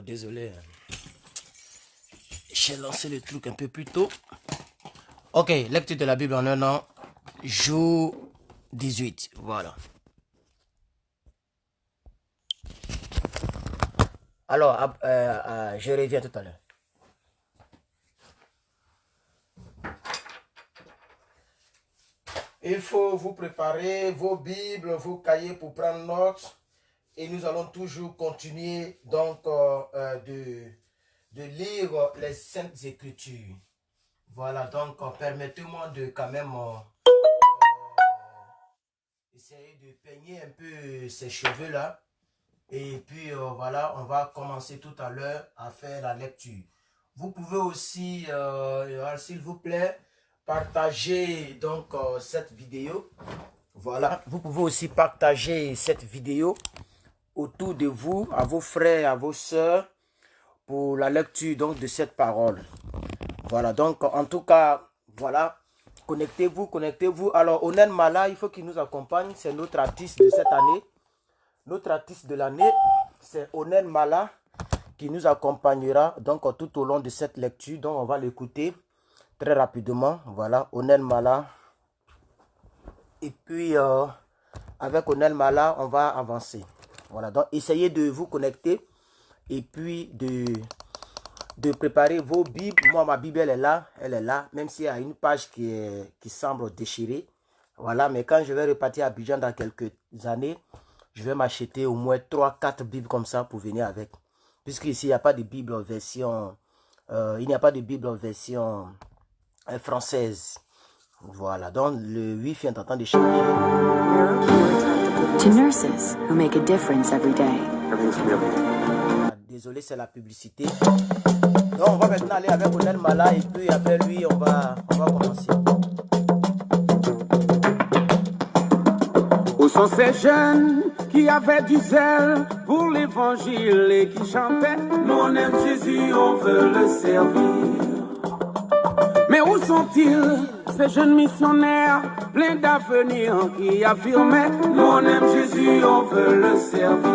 Désolé, j'ai lancé le truc un peu plus tôt. Ok, lecture de la Bible en un an, jour 18, voilà. Alors, je reviens tout à l'heure. Il faut vous préparer vos Bibles, vos cahiers pour prendre note. Et nous allons toujours continuer donc de lire les Saintes Écritures. Voilà, donc permettez-moi de quand même essayer de peigner un peu ces cheveux-là. Et puis voilà, on va commencer tout à l'heure à faire la lecture. Vous pouvez aussi, s'il vous plaît, partager donc cette vidéo. Voilà, vous pouvez aussi partager cette vidéo autour de vous, à vos frères, à vos sœurs, pour la lecture donc de cette parole. Voilà, donc en tout cas, voilà, connectez-vous, connectez-vous. Alors, Onen Mala, il faut qu'il nous accompagne, c'est notre artiste de cette année. Notre artiste de l'année, c'est Onen Mala, qui nous accompagnera donc tout au long de cette lecture. Donc, on va l'écouter très rapidement. Voilà, Onen Mala. Et puis, avec Onen Mala, on va avancer. Voilà, donc essayez de vous connecter et puis de préparer vos Bibles. Moi, ma Bible, elle est là, même s'il y a une page qui semble déchirée. Voilà, mais quand je vais repartir à Abidjan dans quelques années, je vais m'acheter au moins 3-4 Bibles comme ça pour venir avec. Puisqu'ici, il n'y a pas de Bible en version, française. Voilà, donc le Wi-Fi est en train de changer. To nurses who make a difference every day. Désolé, c'est la publicité. Donc, on va maintenant aller avec Onen Mala et puis après lui, on va commencer. Où sont ces jeunes qui avaient du zèle pour l'évangile et qui chantaient « Nous on aime Jésus, on veut le servir ». Mais où sont-ils, ces jeunes missionnaires pleins d'avenir qui affirmaient « Nous on aime Jésus, on veut le servir ».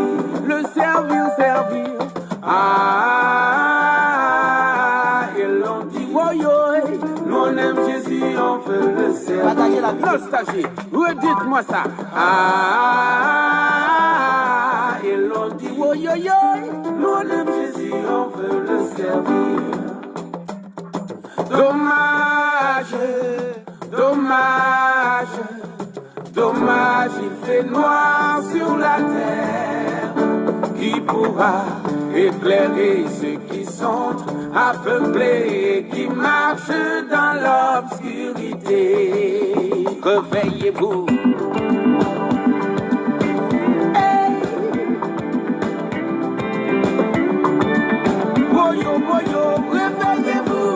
Le servir, servir. Ah, ils l'ont dit, oh yo, nous on aime Jésus, on veut le servir. Nostalgie, redites-moi ça. Ah, ils l'ont dit, oh yo yo, nous on aime Jésus, on veut le servir. Dommage, dommage, dommage, il fait noir sur la terre. Qui pourra éclairer ceux qui sont aveuglés et qui marchent dans l'obscurité? Réveillez-vous. Hey. Boyo, boyo, réveillez-vous.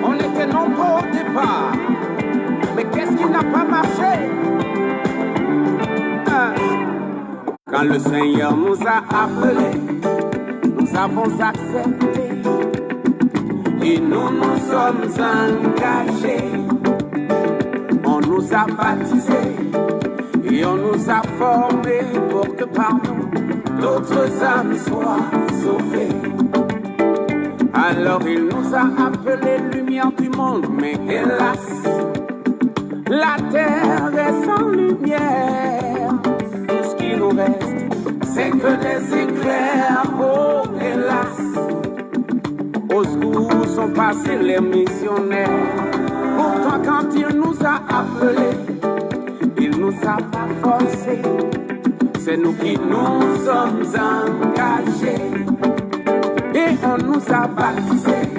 On était nombreux au départ, mais qu'est-ce qui n'a pas marché? Quand le Seigneur nous a appelés, nous avons accepté et nous nous sommes engagés. On nous a baptisés et on nous a formés pour que par nous, d'autres âmes soient sauvées. Alors il nous a appelés lumière du monde, mais hélas, la terre est sans lumière. Il nous reste, c'est que des éclairs, oh hélas. Au secours sont passés les missionnaires. Pourtant quand il nous a appelés, il nous a pas forcés. C'est nous qui nous sommes engagés. Et on nous a baptisés,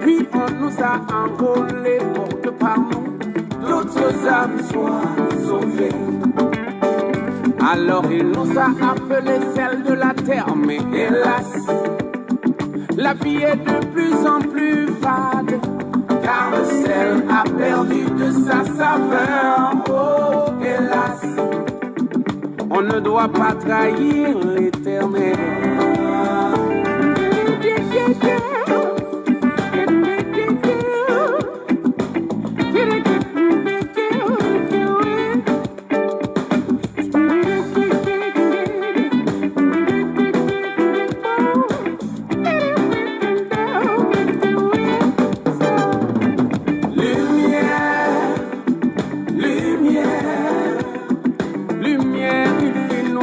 puis on nous a enrôlés pour que par nous, d'autres âmes soient sauvées. Alors il nous a appelés celles de la terre, mais hélas, la vie est de plus en plus fade, car le sel a perdu de sa saveur. Oh hélas, on ne doit pas trahir l'Éternel.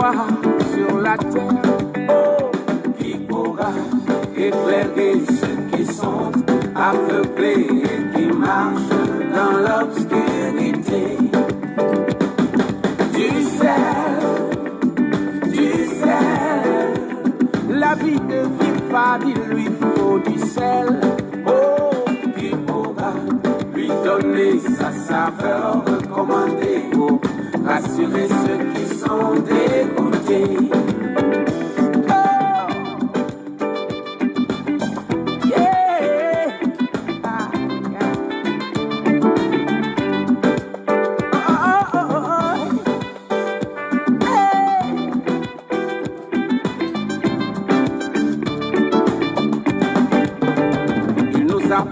noir sur la terre. Oh, qui pourra éclairer ceux qui sont aveuglés et qui marchent dans l'obscurité? Tu sais, la vie de vivre, il lui faut du sel. Oh, qui pourra lui donner sa saveur recommandée pour rassurer ceux qui sont dégoûtés.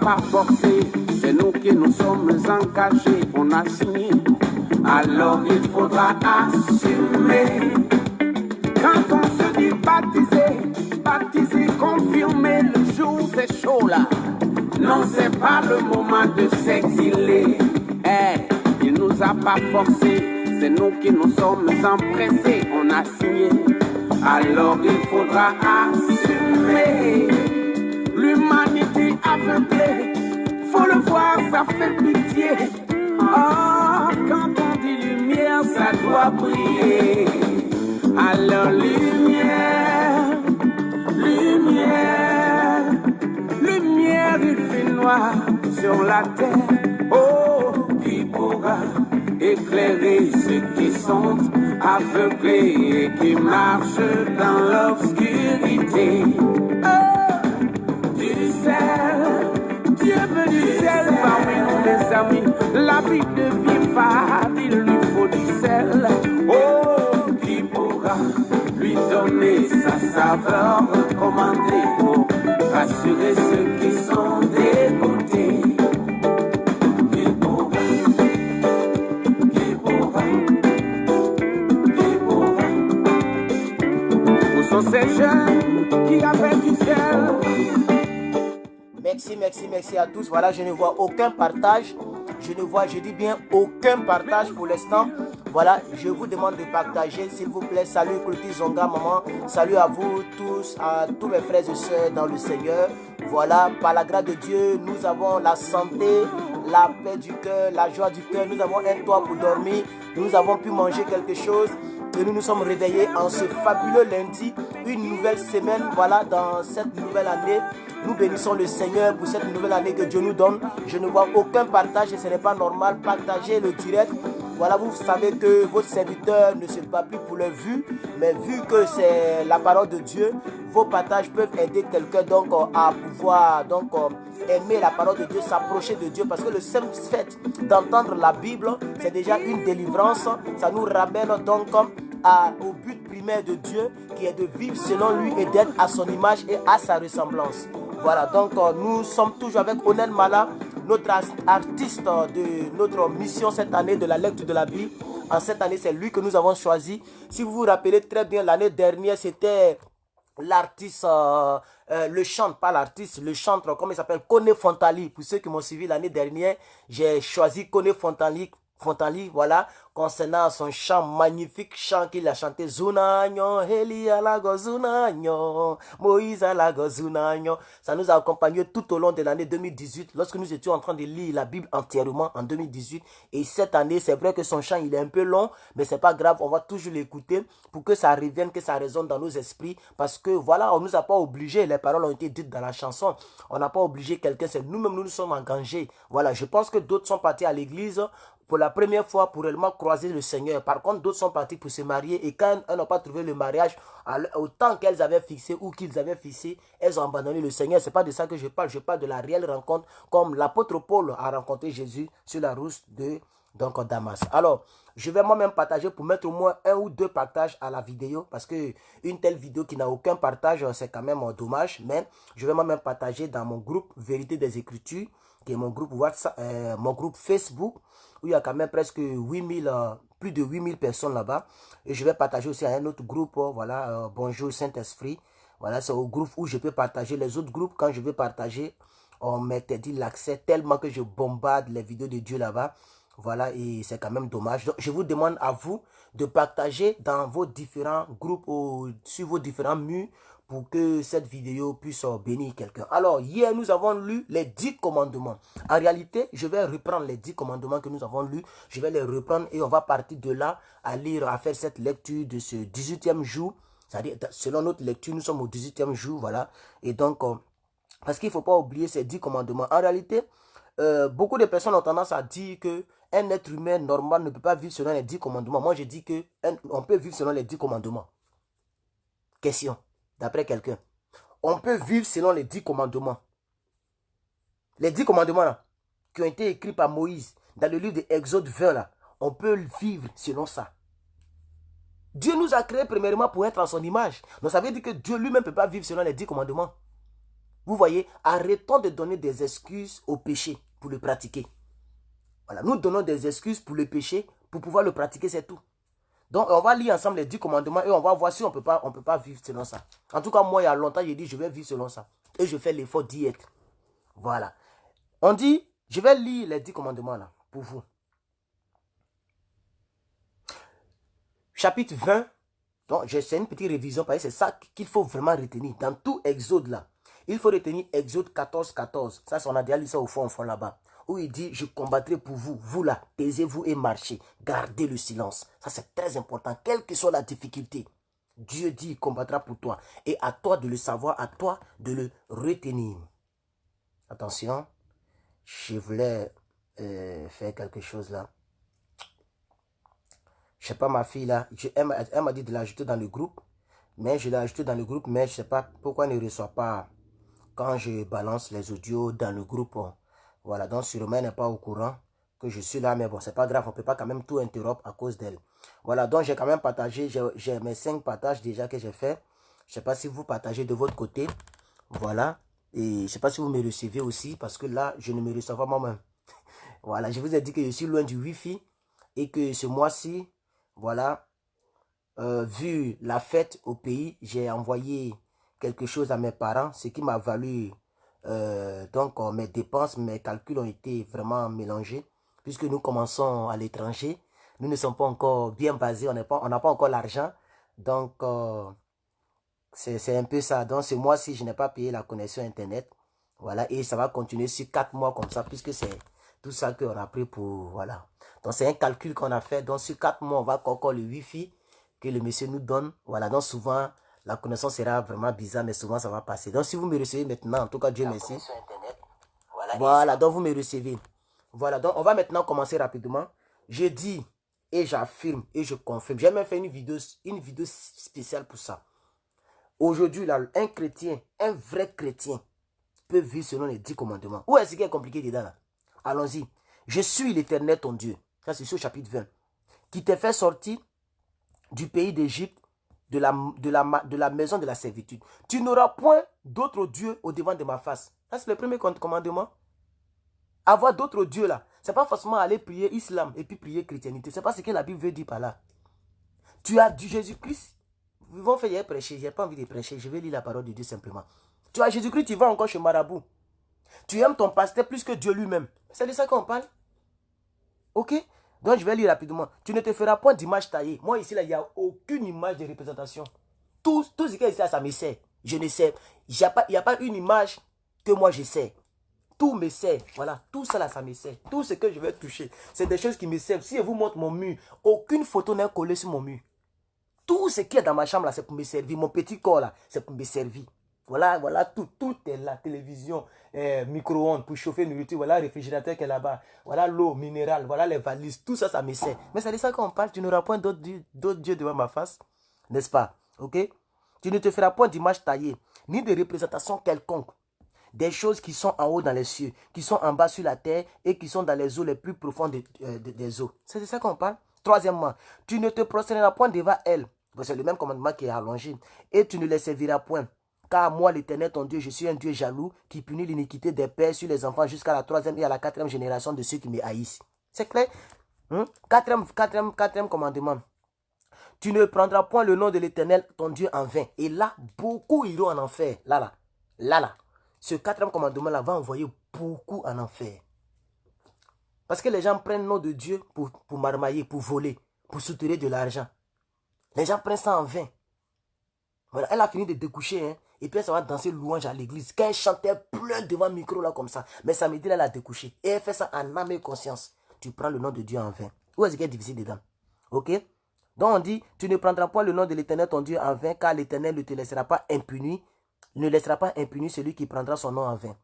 Pas forcé, c'est nous qui nous sommes engagés, on a signé, alors il faudra assumer. Quand on se dit baptiser, confirmer, le jour c'est chaud là. Non, c'est pas le moment de s'exiler. Il nous a pas forcé, c'est nous qui nous sommes empressés, on a signé, alors il faudra assumer. L'humanité aveuglée, faut le voir, ça fait pitié. Oh, quand on dit lumière, ça doit briller. Alors lumière, lumière, il fait noir sur la terre. Oh, qui pourra éclairer ceux qui sont aveuglés et qui marchent dans l'obscurité? Dieu veut du sel parmi nous les amis. La vie de vivre, il lui faut du sel. Oh, qui pourra lui donner sa saveur recommandée pour rassurer ceux qui sont dégoûtés? Qui pourra, où sont ces jeunes qui avaient du sel? Merci à tous. Voilà, je ne vois aucun partage. Je dis bien aucun partage pour l'instant. Voilà, je vous demande de partager, s'il vous plaît. Salut Clotilde Zonga, maman. Salut à vous tous, à tous mes frères et sœurs dans le Seigneur. Voilà, par la grâce de Dieu, nous avons la santé, la paix du cœur, la joie du cœur. Nous avons un toit pour dormir. Nous avons pu manger quelque chose. Et nous nous sommes réveillés en ce fabuleux lundi, une nouvelle semaine, voilà, dans cette nouvelle année. Nous bénissons le Seigneur pour cette nouvelle année que Dieu nous donne. Je ne vois aucun partage et ce n'est pas normal. Partagez le direct. Voilà, vous savez que vos serviteurs ne se battent plus pour leur vue, mais vu que c'est la parole de Dieu, vos partages peuvent aider quelqu'un donc à pouvoir aimer la parole de Dieu, s'approcher de Dieu, parce que le simple fait d'entendre la Bible, c'est déjà une délivrance. Ça nous ramène donc au but primaire de Dieu, qui est de vivre selon lui et d'être à son image et à sa ressemblance. Voilà, donc nous sommes toujours avec Onel Mala, notre artiste de notre mission cette année de la lecture de la Bible. En cette année, c'est lui que nous avons choisi. Si vous vous rappelez très bien, l'année dernière, c'était l'artiste, le chantre, pas l'artiste, le chantre, comment il s'appelle, Koné Fontali. Pour ceux qui m'ont suivi l'année dernière, j'ai choisi Koné Fontali, voilà, concernant son chant, magnifique chant qu'il a chanté. Zunagno, Eli alago Zunagno, Moïse alago Zunagno. Ça nous a accompagnés tout au long de l'année 2018, lorsque nous étions en train de lire la Bible entièrement en 2018. Et cette année, c'est vrai que son chant, il est un peu long, mais c'est pas grave, on va toujours l'écouter pour que ça revienne, que ça résonne dans nos esprits. Parce que voilà, on nous a pas obligés, les paroles ont été dites dans la chanson. On n'a pas obligé quelqu'un, c'est nous-mêmes, nous nous sommes engagés. Voilà, je pense que d'autres sont partis à l'église pour la première fois pour réellement croiser le Seigneur. Par contre, d'autres sont partis pour se marier et quand elles n'ont pas trouvé le mariage au temps qu'elles avaient fixé ou qu'ils avaient fixé, elles ont abandonné le Seigneur. C'est pas de ça que je parle de la réelle rencontre, comme l'apôtre Paul a rencontré Jésus sur la route de Damas. Alors, je vais moi-même partager pour mettre au moins 1 ou 2 partages à la vidéo, parce que une telle vidéo qui n'a aucun partage, c'est quand même dommage. Mais je vais moi-même partager dans mon groupe Vérité des Écritures, qui est mon groupe WhatsApp, mon groupe Facebook, où il y a quand même presque 8000, plus de 8000 personnes là-bas. Et je vais partager aussi à un autre groupe, voilà, Bonjour Saint-Esprit. Voilà, c'est au groupe où je peux partager. Les autres groupes, quand je veux partager, on m'interdit l'accès tellement que je bombarde les vidéos de Dieu là-bas. Voilà, et c'est quand même dommage. Donc, je vous demande à vous de partager dans vos différents groupes ou sur vos différents murs pour que cette vidéo puisse bénir quelqu'un. Alors, hier, nous avons lu les 10 commandements. En réalité, je vais reprendre les 10 commandements que nous avons lus. Je vais les reprendre et on va partir de là à lire, à faire cette lecture de ce 18e jour. C'est-à-dire, selon notre lecture, nous sommes au 18e jour, voilà. Et donc, parce qu'il ne faut pas oublier ces 10 commandements. En réalité, beaucoup de personnes ont tendance à dire que un être humain normal ne peut pas vivre selon les 10 commandements. Moi, je dis qu'on peut vivre selon les 10 commandements. Question, d'après quelqu'un. On peut vivre selon les 10 commandements. Les 10 commandements là, qui ont été écrits par Moïse dans le livre de Exode 20, là, on peut vivre selon ça. Dieu nous a créés premièrement pour être en son image. Donc ça veut dire que Dieu lui-même ne peut pas vivre selon les 10 commandements. Vous voyez, arrêtons de donner des excuses au péché pour le pratiquer. Voilà, nous donnons des excuses pour le péché, pour pouvoir le pratiquer, c'est tout. Donc, on va lire ensemble les 10 commandements et on va voir si on peut pas vivre selon ça. En tout cas, moi, il y a longtemps, j'ai dit, je vais vivre selon ça. Et je fais l'effort d'y être. Voilà. On dit, je vais lire les 10 commandements là, pour vous. Chapitre 20. Donc, c'est une petite révision, parce que c'est ça qu'il faut vraiment retenir. Dans tout Exode là, il faut retenir Exode 14, 14. Ça, on a déjà lu ça au fond là-bas. Où il dit, je combattrai pour vous. Vous là, taisez-vous et marchez. Gardez le silence. Ça, c'est très important. Quelle que soit la difficulté, Dieu dit, il combattra pour toi. Et à toi de le savoir, à toi de le retenir. Attention, je voulais faire quelque chose là. Je sais pas, ma fille là, elle m'a dit de l'ajouter dans le groupe. Mais je l'ai ajouté dans le groupe, mais je sais pas pourquoi elle ne reçoit pas quand je balance les audios dans le groupe. Voilà, donc sûrement elle n'est pas au courant que je suis là, mais bon, c'est pas grave, on peut pas quand même tout interrompre à cause d'elle. Voilà, donc j'ai quand même partagé, j'ai mes 5 partages déjà que j'ai fait. Je sais pas si vous partagez de votre côté. Voilà, et je sais pas si vous me recevez aussi, parce que là, je ne me reçois pas moi-même. Voilà, je vous ai dit que je suis loin du Wi-Fi et que ce mois-ci, voilà, vu la fête au pays, j'ai envoyé quelque chose à mes parents, ce qui m'a valu, donc mes dépenses, mes calculs ont été vraiment mélangés, puisque nous commençons à l'étranger, nous ne sommes pas encore bien basés, on n'a pas encore l'argent, donc c'est un peu ça. Donc ce mois-ci, je n'ai pas payé la connexion internet, voilà, et ça va continuer sur 4 mois comme ça, puisque c'est tout ça qu'on a pris pour, voilà. Donc c'est un calcul qu'on a fait, donc sur 4 mois, on va encore le Wi-Fi que le monsieur nous donne, voilà, donc souvent, la connaissance sera vraiment bizarre, mais souvent ça va passer. Donc si vous me recevez maintenant, en tout cas Dieu merci. Voilà, donc vous me recevez. Voilà, donc on va maintenant commencer rapidement. Je dis et j'affirme et je confirme. J'ai même fait une vidéo spéciale pour ça. Aujourd'hui, là, un chrétien, un vrai chrétien, peut vivre selon les 10 commandements. Où est-ce qu'il est compliqué dedans là? Allons-y. Je suis l'Éternel ton Dieu. Ça c'est sur chapitre 20. Qui t'a fait sortir du pays d'Égypte, de la maison de la servitude. Tu n'auras point d'autres dieux au devant de ma face. Ça, c'est le premier commandement. Avoir d'autres dieux là, c'est pas forcément aller prier islam et puis prier chrétienté. C'est pas ce que la Bible veut dire par là. Tu as du Jésus-Christ. Ils vont faire prêcher. J'ai pas envie de prêcher. Je vais lire la parole de Dieu simplement. Tu as Jésus-Christ, tu vas encore chez Marabout. Tu aimes ton pasteur plus que Dieu lui-même. C'est de ça qu'on parle. Ok? Donc, je vais lire rapidement. Tu ne te feras point d'image taillée. Moi, ici, là, il n'y a aucune image de représentation. Tout ce qui est ici, ça me sert. Je ne sais. Il n'y a pas une image que moi, je sais. Tout me sert. Voilà. Tout ça, là, ça me sert. Tout ce que je vais toucher, c'est des choses qui me servent. Si je vous montre mon mur, aucune photo n'est collée sur mon mur. Tout ce qui est dans ma chambre, là, c'est pour me servir. Mon petit corps, là, c'est pour me servir. Voilà, voilà, tout est là. Télévision, micro-ondes pour chauffer nourriture. Voilà le réfrigérateur qui est là-bas. Voilà l'eau minérale. Voilà les valises. Tout ça, ça me sert. Mais c'est de ça qu'on parle. Tu n'auras point d'autres dieux devant ma face. N'est-ce pas? Ok? Tu ne te feras point d'image taillée, ni de représentation quelconque. Des choses qui sont en haut dans les cieux, qui sont en bas sur la terre et qui sont dans les eaux les plus profondes des eaux. C'est de ça qu'on parle. Troisièmement, tu ne te prosterneras point devant elles. C'est le même commandement qui est allongé. Et tu ne les serviras point. Car moi, l'Éternel, ton Dieu, je suis un Dieu jaloux qui punit l'iniquité des pères sur les enfants jusqu'à la 3e et à la 4e génération de ceux qui me haïssent. C'est clair? Quatrième commandement. Tu ne prendras point le nom de l'Éternel, ton Dieu, en vain. Et là, beaucoup iront en enfer. Là. Ce 4e commandement-là va envoyer beaucoup en enfer. Parce que les gens prennent le nom de Dieu pour marmailler, pour voler, pour soutirer de l'argent. Les gens prennent ça en vain. Voilà, elle a fini de découcher, hein, et puis elle va danser louange à l'église. Quand elle chantait plein devant le micro là comme ça, mais samedi là, elle a découché. Et elle fait ça en âme et conscience. Tu prends le nom de Dieu en vain. Où est-ce qu'il y a difficile dedans? Ok? Donc on dit, tu ne prendras pas le nom de l'Éternel ton Dieu en vain, car l'Éternel ne te laissera pas impuni, ne laissera pas impuni celui qui prendra son nom en vain.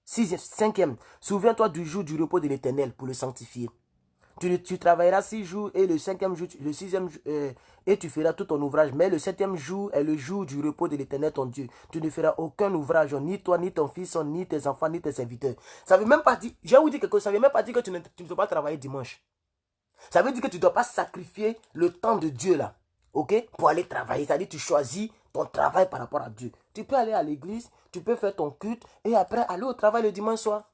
Cinquième, souviens-toi du jour du repos de l'Éternel pour le sanctifier. Tu travailleras 6 jours et le cinquième jour, le sixième jour, et tu feras tout ton ouvrage. Mais le septième jour est le jour du repos de l'Éternel ton Dieu. Tu ne feras aucun ouvrage, ni toi, ni ton fils, ni tes enfants, ni tes serviteurs. Ça veut même pas dire, je vais vous dire quelque chose, ça veut même pas dire que tu ne dois pas travailler dimanche. Ça veut dire que tu ne dois pas sacrifier le temps de Dieu là, ok, pour aller travailler. C'est-à-dire que tu choisis ton travail par rapport à Dieu. Tu peux aller à l'église, tu peux faire ton culte et après aller au travail le dimanche soir.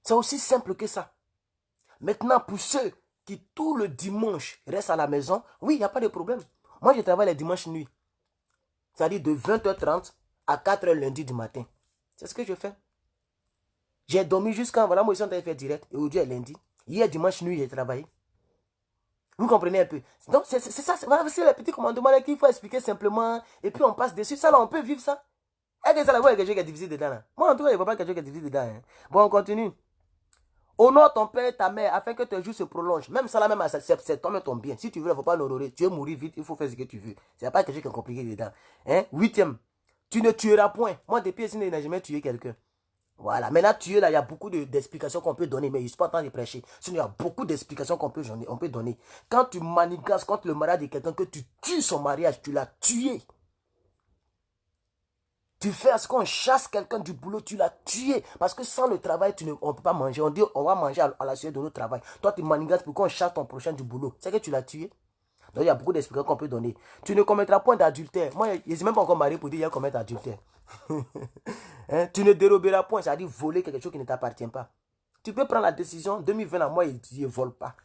C'est aussi simple que ça. Maintenant, pour ceux qui tout le dimanche restent à la maison, oui, il n'y a pas de problème. Moi, je travaille les dimanches nuit. C'est-à-dire de 20h30 à 4h lundi du matin. C'est ce que je fais. J'ai dormi jusqu'à... Voilà, moi, je suis en train de faire direct. Et aujourd'hui est lundi. Hier, dimanche nuit, j'ai travaillé. Vous comprenez un peu? Donc, c'est ça. C'est les petits commandements qu'il faut expliquer simplement. Et puis, on passe dessus. Ça, là, on peut vivre ça. Est-ce que ça, là, vous, il y a quelque chose qui est difficile dedans, là? Moi, en tout cas, il ne voit pas quelque chose qui est difficile dedans. Hein. Bon, on continue. Honore ton père et ta mère afin que tes jours se prolongent. Même ça là, même c'est toi-même ton bien. Si tu veux, il ne faut pas l'honorer. Tu veux mourir vite, il faut faire ce que tu veux. Ce n'est pas quelque chose qui est compliqué dedans. Hein? Huitième, tu ne tueras point. Moi, depuis ici, je n'ai jamais tué quelqu'un. Voilà. Maintenant, tuer là, il y a beaucoup d'explications qu'on peut donner, mais je ne suis pas en train de prêcher. Sinon, il y a beaucoup d'explications qu'on peut donner. Quand tu manigances contre le mariage de quelqu'un, que tu tues son mariage, tu l'as tué. Tu fais à ce qu'on chasse quelqu'un du boulot, tu l'as tué. Parce que sans le travail, on ne peut pas manger. On dit on va manger à la suite de notre travail. Toi, tu manigances pour qu'on chasse ton prochain du boulot. C'est que tu l'as tué. Donc, il y a beaucoup d'explications qu'on peut donner. Tu ne commettras point d'adultère. Moi, je ne suis même pas encore marié pour dire qu'il y a commettre d'adultère. Hein? Tu ne déroberas point, c'est-à-dire voler quelque chose qui ne t'appartient pas. Tu peux prendre la décision, 2020, à moi, je ne vole pas.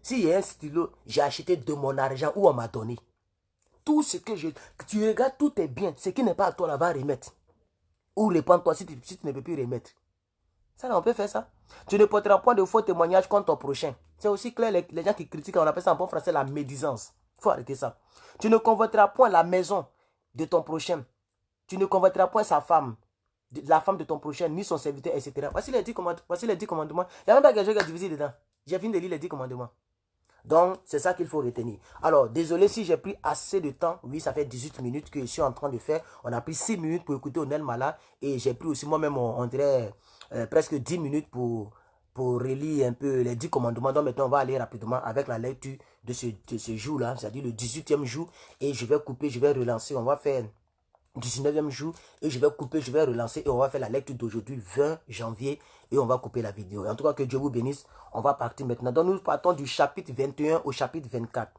S'il y a un stylo, j'ai acheté de mon argent ou on m'a donné. Tout ce que tu regardes, tout est bien. Ce qui n'est pas à toi, là, va remettre. Ou répands-toi si tu ne peux plus remettre. Ça, là, on peut faire ça. Tu ne porteras point de faux témoignages contre ton prochain. C'est aussi clair, les gens qui critiquent, on appelle ça en bon français la médisance. Il faut arrêter ça. Tu ne convoiteras point la maison de ton prochain. Tu ne convoiteras point sa femme, la femme de ton prochain, ni son serviteur, etc. Voici les 10 commandements. Il n'y a même pas quelque chose qui est divisé dedans. J'ai fini de lire les 10 commandements. Donc, c'est ça qu'il faut retenir. Alors, désolé si j'ai pris assez de temps. Oui, ça fait 18 minutes que je suis en train de faire. On a pris 6 minutes pour écouter Onel Mala. Et j'ai pris aussi moi-même, on dirait, presque 10 minutes pour relire un peu les 10 commandements. Donc, maintenant, on va aller rapidement avec la lecture de ce jour-là. C'est-à-dire le 18e jour. Et je vais couper, je vais relancer. On va faire 19e jour. Et je vais couper, je vais relancer. Et on va faire la lecture d'aujourd'hui, 20 janvier. Et on va couper la vidéo. Et en tout cas, que Dieu vous bénisse. On va partir maintenant. Donc, nous partons du chapitre 21 au chapitre 24.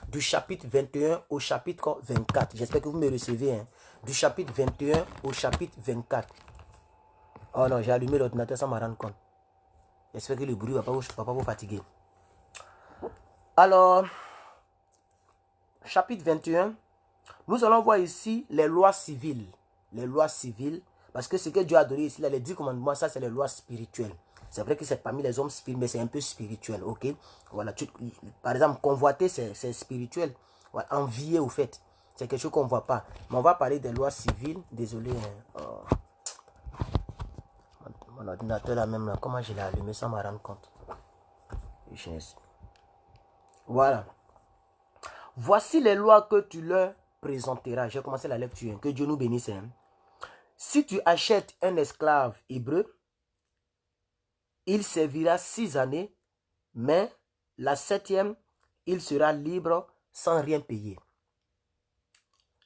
Du chapitre 21 au chapitre 24. J'espère que vous me recevez. Hein. Du chapitre 21 au chapitre 24. Oh non, j'ai allumé l'ordinateur sans m'en rendre compte. J'espère que le bruit ne va pas vous fatiguer. Alors, chapitre 21. Nous allons voir ici les lois civiles. Les lois civiles. Parce que ce que Dieu a donné ici, là, les 10 commandements, ça c'est les lois spirituelles. C'est vrai que c'est parmi les hommes spirituels, mais c'est un peu spirituel, ok? Voilà, par exemple, convoiter, c'est spirituel. Voilà, envier, au fait, c'est quelque chose qu'on ne voit pas. Mais on va parler des lois civiles. Désolé. Hein. Oh. Mon ordinateur là même, là, comment je l'ai allumé sans m'en rendre compte? Voilà. Voici les lois que tu leur présenteras. J'ai commencé la lecture. Hein. Que Dieu nous bénisse. Hein. Si tu achètes un esclave hébreu, il servira 6 années, mais la 7e, il sera libre sans rien payer.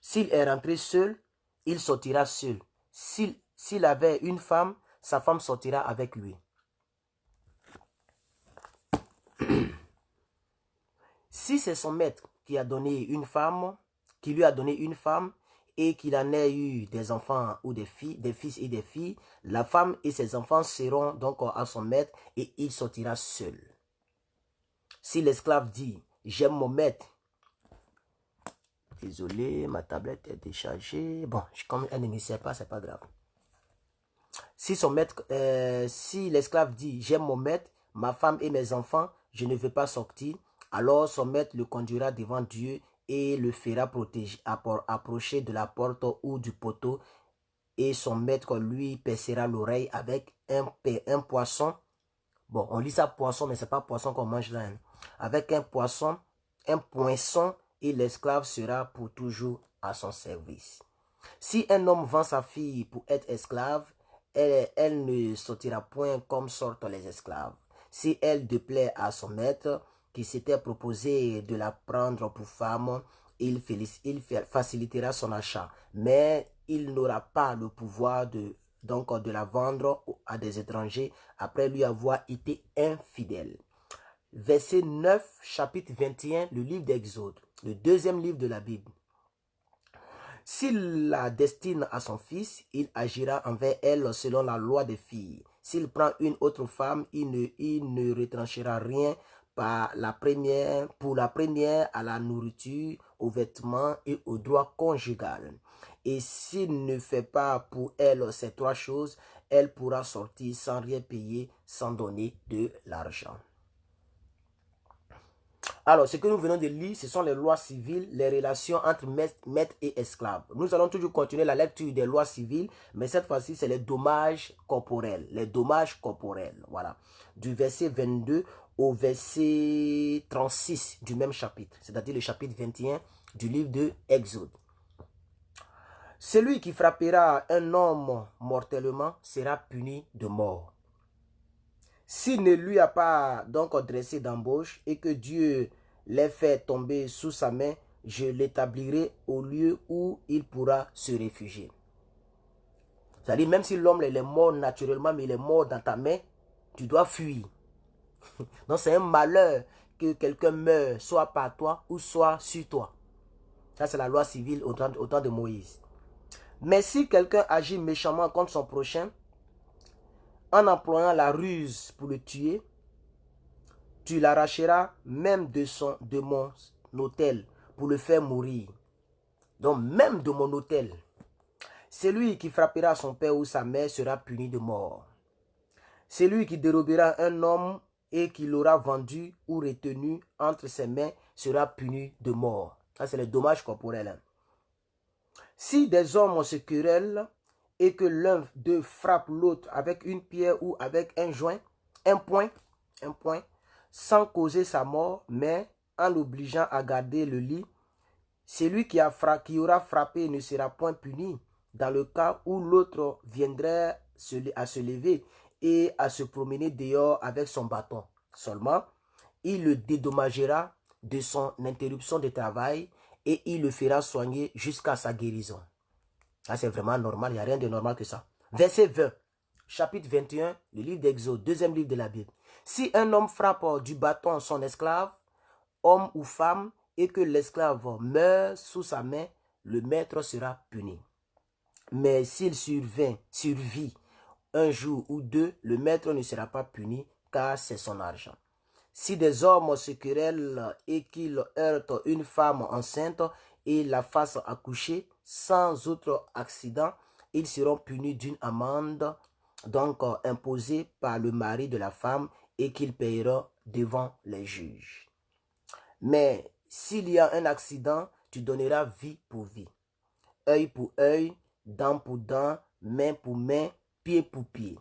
S'il est rentré seul, il sortira seul. S'il avait une femme, sa femme sortira avec lui. Si c'est son maître qui a donné une femme, qui lui a donné une femme, et qu'il en ait eu des enfants ou des filles, des fils et des filles, la femme et ses enfants seront donc à son maître et il sortira seul. Si l'esclave dit, j'aime mon maître, désolé, ma tablette est déchargée, bon, comme elle ne me sert pas, c'est pas grave. Si son maître, si l'esclave dit, j'aime mon maître, ma femme et mes enfants, je ne veux pas sortir, alors son maître le conduira devant Dieu et le fera approcher de la porte ou du poteau, et son maître lui percera l'oreille avec un poisson. Bon, on lit ça poisson, mais ce n'est pas poisson qu'on mange là. Hein. Avec un poisson, et l'esclave sera pour toujours à son service. Si un homme vend sa fille pour être esclave, elle ne sortira point comme sortent les esclaves. Si elle déplaît à son maître, qui s'était proposé de la prendre pour femme, il facilitera son achat, mais il n'aura pas le pouvoir de la vendre à des étrangers après lui avoir été infidèle. Verset 9, chapitre 21, le livre d'Exode, le deuxième livre de la Bible. S'il la destine à son fils, il agira envers elle selon la loi des filles. S'il prend une autre femme, il ne retranchera rien pour la première à la nourriture, aux vêtements et au droit conjugal. Et s'il ne fait pas pour elle ces trois choses, elle pourra sortir sans rien payer, sans donner de l'argent. Alors, ce que nous venons de lire, ce sont les lois civiles, les relations entre maître et esclave. Nous allons toujours continuer la lecture des lois civiles, mais cette fois-ci, c'est les dommages corporels. Les dommages corporels, voilà. Du verset 22 au verset 36 du même chapitre, c'est-à-dire le chapitre 21 du livre de Exode. Celui qui frappera un homme mortellement sera puni de mort. S'il ne lui a pas donc dressé d'embauche et que Dieu l'ait fait tomber sous sa main, je l'établirai au lieu où il pourra se réfugier. C'est-à-dire, même si l'homme est mort naturellement, mais il est mort dans ta main, tu dois fuir. Donc c'est un malheur que quelqu'un meure, soit par toi ou soit sur toi. Ça, c'est la loi civile au temps de Moïse. Mais si quelqu'un agit méchamment contre son prochain, en employant la ruse pour le tuer, tu l'arracheras même de mon autel pour le faire mourir. Donc même de mon autel. Celui qui frappera son père ou sa mère sera puni de mort. Celui qui dérobera un homme et qui l'aura vendu ou retenu entre ses mains sera puni de mort. Ça, c'est le dommage corporel. Hein. Si des hommes se querellent et que l'un d'eux frappe l'autre avec une pierre ou avec un point, sans causer sa mort, mais en l'obligeant à garder le lit, celui qui aura frappé ne sera point puni dans le cas où l'autre viendrait à se lever et à se promener dehors avec son bâton. Seulement, il le dédommagera de son interruption de travail et il le fera soigner jusqu'à sa guérison. Ça, c'est vraiment normal, il n'y a rien de normal que ça. Verset 20, chapitre 21, le livre d'Exode, deuxième livre de la Bible. Si un homme frappe du bâton son esclave, homme ou femme, et que l'esclave meurt sous sa main, le maître sera puni. Mais s'il survit un jour ou deux, le maître ne sera pas puni, car c'est son argent. Si des hommes se querellent et qu'ils heurtent une femme enceinte et la fassent accoucher sans autre accident, ils seront punis d'une amende donc imposée par le mari de la femme et qu'ils payeront devant les juges. Mais s'il y a un accident, tu donneras vie pour vie, œil pour œil, dent pour dent, main pour main, pied pour pied.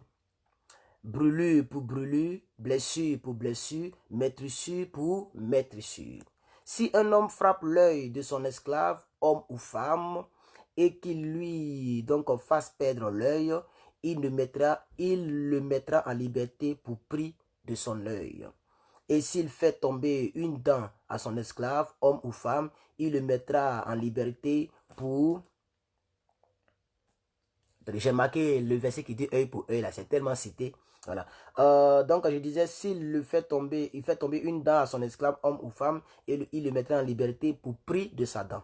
Brûlure pour brûlure, blessure pour blessure, maîtrissure pour maîtrissure. Si un homme frappe l'œil de son esclave, homme ou femme, et qu'il lui donc fasse perdre l'œil, il le mettra en liberté pour prix de son œil. Et s'il fait tomber une dent à son esclave, homme ou femme, il le mettra en liberté pour... J'ai marqué le verset qui dit œil pour œil, là, c'est tellement cité. Voilà. Donc je disais, s'il fait tomber une dent à son esclave, homme ou femme, et il le mettra en liberté pour prix de sa dent.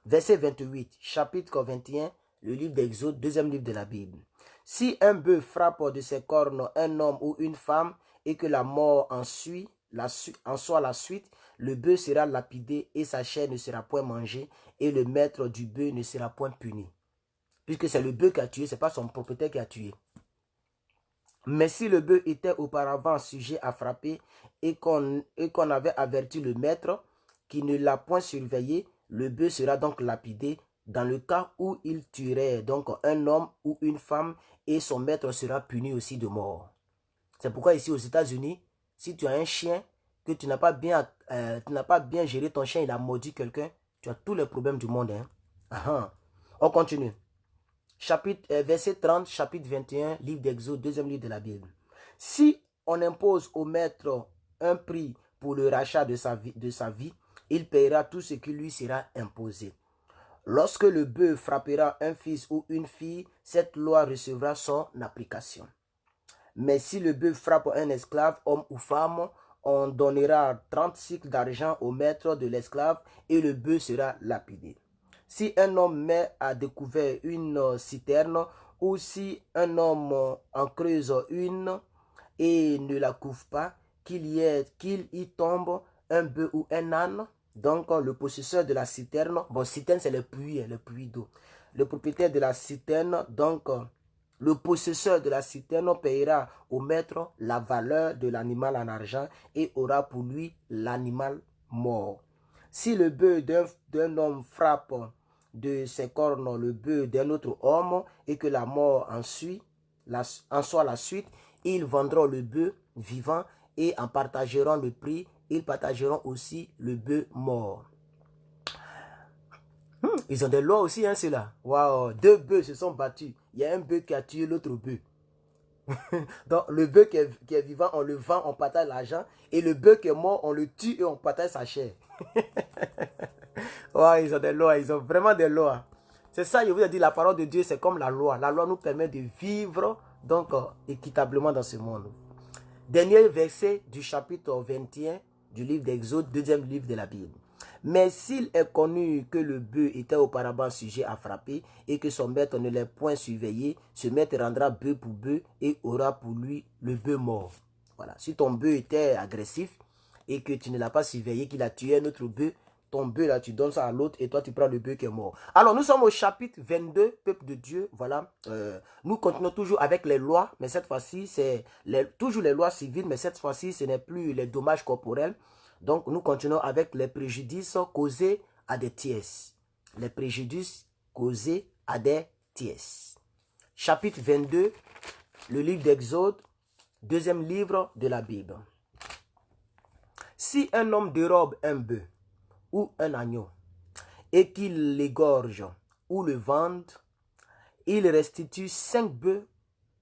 Verset 28, chapitre 21, le livre d'Exode, deuxième livre de la Bible. Si un bœuf frappe de ses cornes un homme ou une femme, et que la mort en soit la suite, le bœuf sera lapidé et sa chair ne sera point mangée, et le maître du bœuf ne sera point puni. Puisque c'est le bœuf qui a tué, ce n'est pas son propriétaire qui a tué. Mais si le bœuf était auparavant sujet à frapper et qu'on avait averti le maître qui ne l'a point surveillé, le bœuf sera donc lapidé dans le cas où il tuerait donc un homme ou une femme et son maître sera puni aussi de mort. C'est pourquoi ici aux États-Unis, si tu as un chien, que tu n'as pas bien géré ton chien, il a maudit quelqu'un, tu as tous les problèmes du monde. Hein? On continue. Verset 30, chapitre 21, livre d'Exode, deuxième livre de la Bible. Si on impose au maître un prix pour le rachat de sa vie, il paiera tout ce qui lui sera imposé. Lorsque le bœuf frappera un fils ou une fille, cette loi recevra son application. Mais si le bœuf frappe un esclave, homme ou femme, on donnera 30 cycles d'argent au maître de l'esclave et le bœuf sera lapidé. Si un homme met à découvert une citerne ou si un homme en creuse une et ne la couvre pas, qu'il y tombe un bœuf ou un âne, donc le possesseur de la citerne, citerne c'est le puits d'eau, le propriétaire de la citerne, donc le possesseur de la citerne payera au maître la valeur de l'animal en argent et aura pour lui l'animal mort. Si le bœuf d'un homme frappe de ses cornes le bœuf d'un autre homme et que la mort en soit la suite, ils vendront le bœuf vivant et en partageront le prix. Ils partageront aussi le bœuf mort. Ils ont des lois aussi, hein, ceux-là. Waouh, 2 bœufs se sont battus. Il y a un bœuf qui a tué l'autre bœuf. Donc, le bœuf qui est vivant, on le vend, on partage l'argent. Et le bœuf qui est mort, on le tue et on partage sa chair. Ouais, ils ont des lois, ils ont vraiment des lois. C'est ça, je vous ai dit, la parole de Dieu, c'est comme la loi. La loi nous permet de vivre donc équitablement dans ce monde. Dernier verset du chapitre 21 du livre d'Exode, deuxième livre de la Bible. Mais s'il est connu que le bœuf était auparavant sujet à frapper et que son maître ne l'ait point surveillé, ce maître rendra bœuf pour bœuf et aura pour lui le bœuf mort. Voilà. Si ton bœuf était agressif et que tu ne l'as pas surveillé, qu'il a tué un autre bœuf, ton bœuf là, tu donnes ça à l'autre et toi tu prends le bœuf qui est mort. Alors nous sommes au chapitre 22, peuple de Dieu. Voilà. Nous continuons toujours avec les lois, mais cette fois-ci c'est toujours les lois civiles, mais cette fois-ci ce n'est plus les dommages corporels. Donc, nous continuons avec les préjudices causés à des tiers. Les préjudices causés à des tiers. Chapitre 22, le livre d'Exode, deuxième livre de la Bible. Si un homme dérobe un bœuf ou un agneau et qu'il l'égorge ou le vende, il restitue 5 bœufs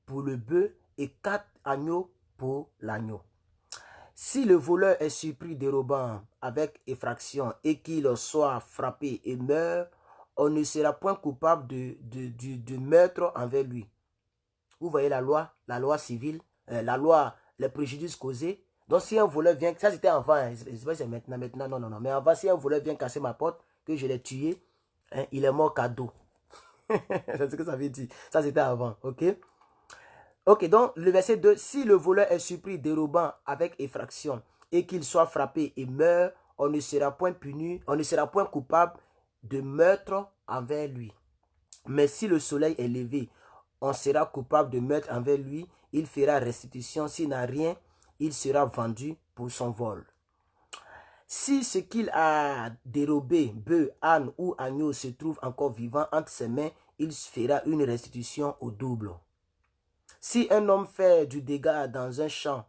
pour le bœuf et 4 agneaux pour l'agneau. Si le voleur est surpris dérobant avec effraction et qu'il soit frappé et meurt, on ne sera point coupable de meurtre envers lui. Vous voyez la loi civile, la loi, les préjudices causés. Donc si un voleur vient, ça c'était avant, hein, c'est maintenant, non, mais avant si un voleur vient casser ma porte, que je l'ai tué, hein, il est mort cadeau. C'est ce que ça veut dire, ça c'était avant, ok? Ok, donc le verset 2, si le voleur est surpris dérobant avec effraction et qu'il soit frappé et meurt, on ne sera point puni, on ne sera point coupable de meurtre envers lui. Mais si le soleil est levé, on sera coupable de meurtre envers lui, il fera restitution, s'il n'a rien, il sera vendu pour son vol. Si ce qu'il a dérobé, bœuf, âne ou agneau, se trouve encore vivant entre ses mains, il fera une restitution au double. Si un homme fait du dégât dans un champ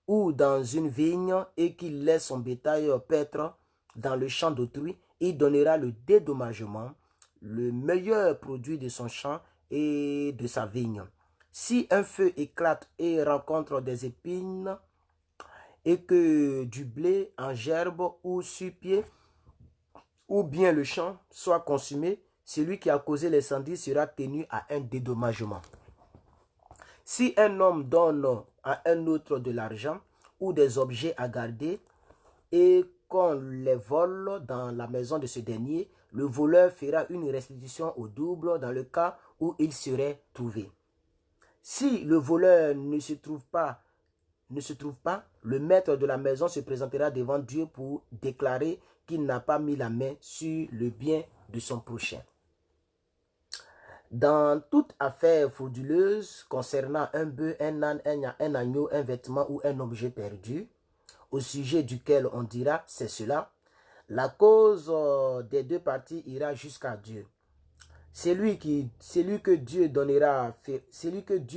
ou dans une vigne et qu'il laisse son bétail paître dans le champ d'autrui, il donnera le dédommagement, le meilleur produit de son champ et de sa vigne. Si un feu éclate et rencontre des épines et que du blé en gerbe ou sur pied, ou bien le champ soit consumé, celui qui a causé l'incendie sera tenu à un dédommagement. Si un homme donne à un autre de l'argent ou des objets à garder et qu'on les vole dans la maison de ce dernier, le voleur fera une restitution au double dans le cas où il serait trouvé. Si le voleur ne se trouve pas, le maître de la maison se présentera devant Dieu pour déclarer qu'il n'a pas mis la main sur le bien de son prochain. Dans toute affaire frauduleuse concernant un bœuf, un âne, un agneau, un vêtement ou un objet perdu, au sujet duquel on dira c'est cela, la cause des deux parties ira jusqu'à Dieu. Celui que Dieu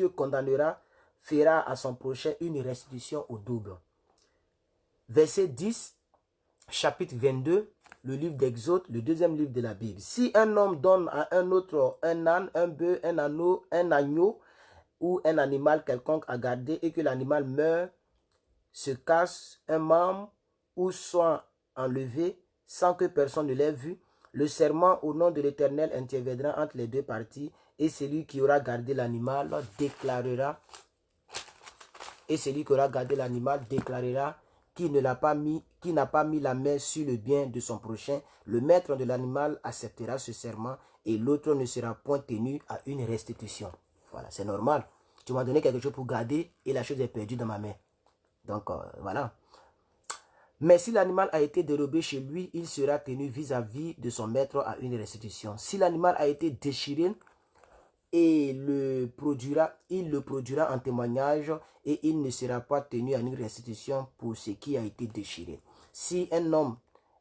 condamnera fera à son prochain une restitution au double. Verset 10, chapitre 22, le livre d'Exode, le deuxième livre de la Bible. Si un homme donne à un autre un âne, un bœuf, un agneau ou un animal quelconque à garder et que l'animal meurt, se casse un membre ou soit enlevé sans que personne ne l'ait vu, le serment au nom de l'Éternel interviendra entre les deux parties et celui qui aura gardé l'animal déclarera qui n'a pas mis la main sur le bien de son prochain. Le maître de l'animal acceptera ce serment et l'autre ne sera point tenu à une restitution. Voilà, c'est normal. Tu m'as donné quelque chose pour garder et la chose est perdue dans ma main. Donc, voilà. Mais si l'animal a été dérobé chez lui, il sera tenu vis-à-vis de son maître à une restitution. Si l'animal a été déchiré, il le produira en témoignage et il ne sera pas tenu à une restitution pour ce qui a été déchiré. Si un homme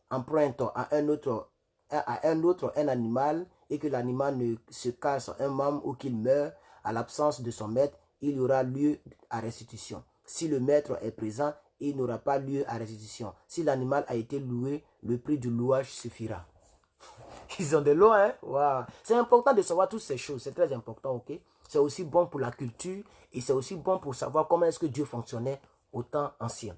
emprunte à un autre un animal et que l'animal ne se casse un membre ou qu'il meurt à l'absence de son maître, il y aura lieu à restitution. Si le maître est présent, il n'aura pas lieu à restitution. Si l'animal a été loué, le prix du louage suffira. Ils ont de l'eau, hein? Wow. C'est important de savoir toutes ces choses. C'est très important, ok? C'est aussi bon pour la culture et c'est aussi bon pour savoir comment est-ce que Dieu fonctionnait au temps ancien.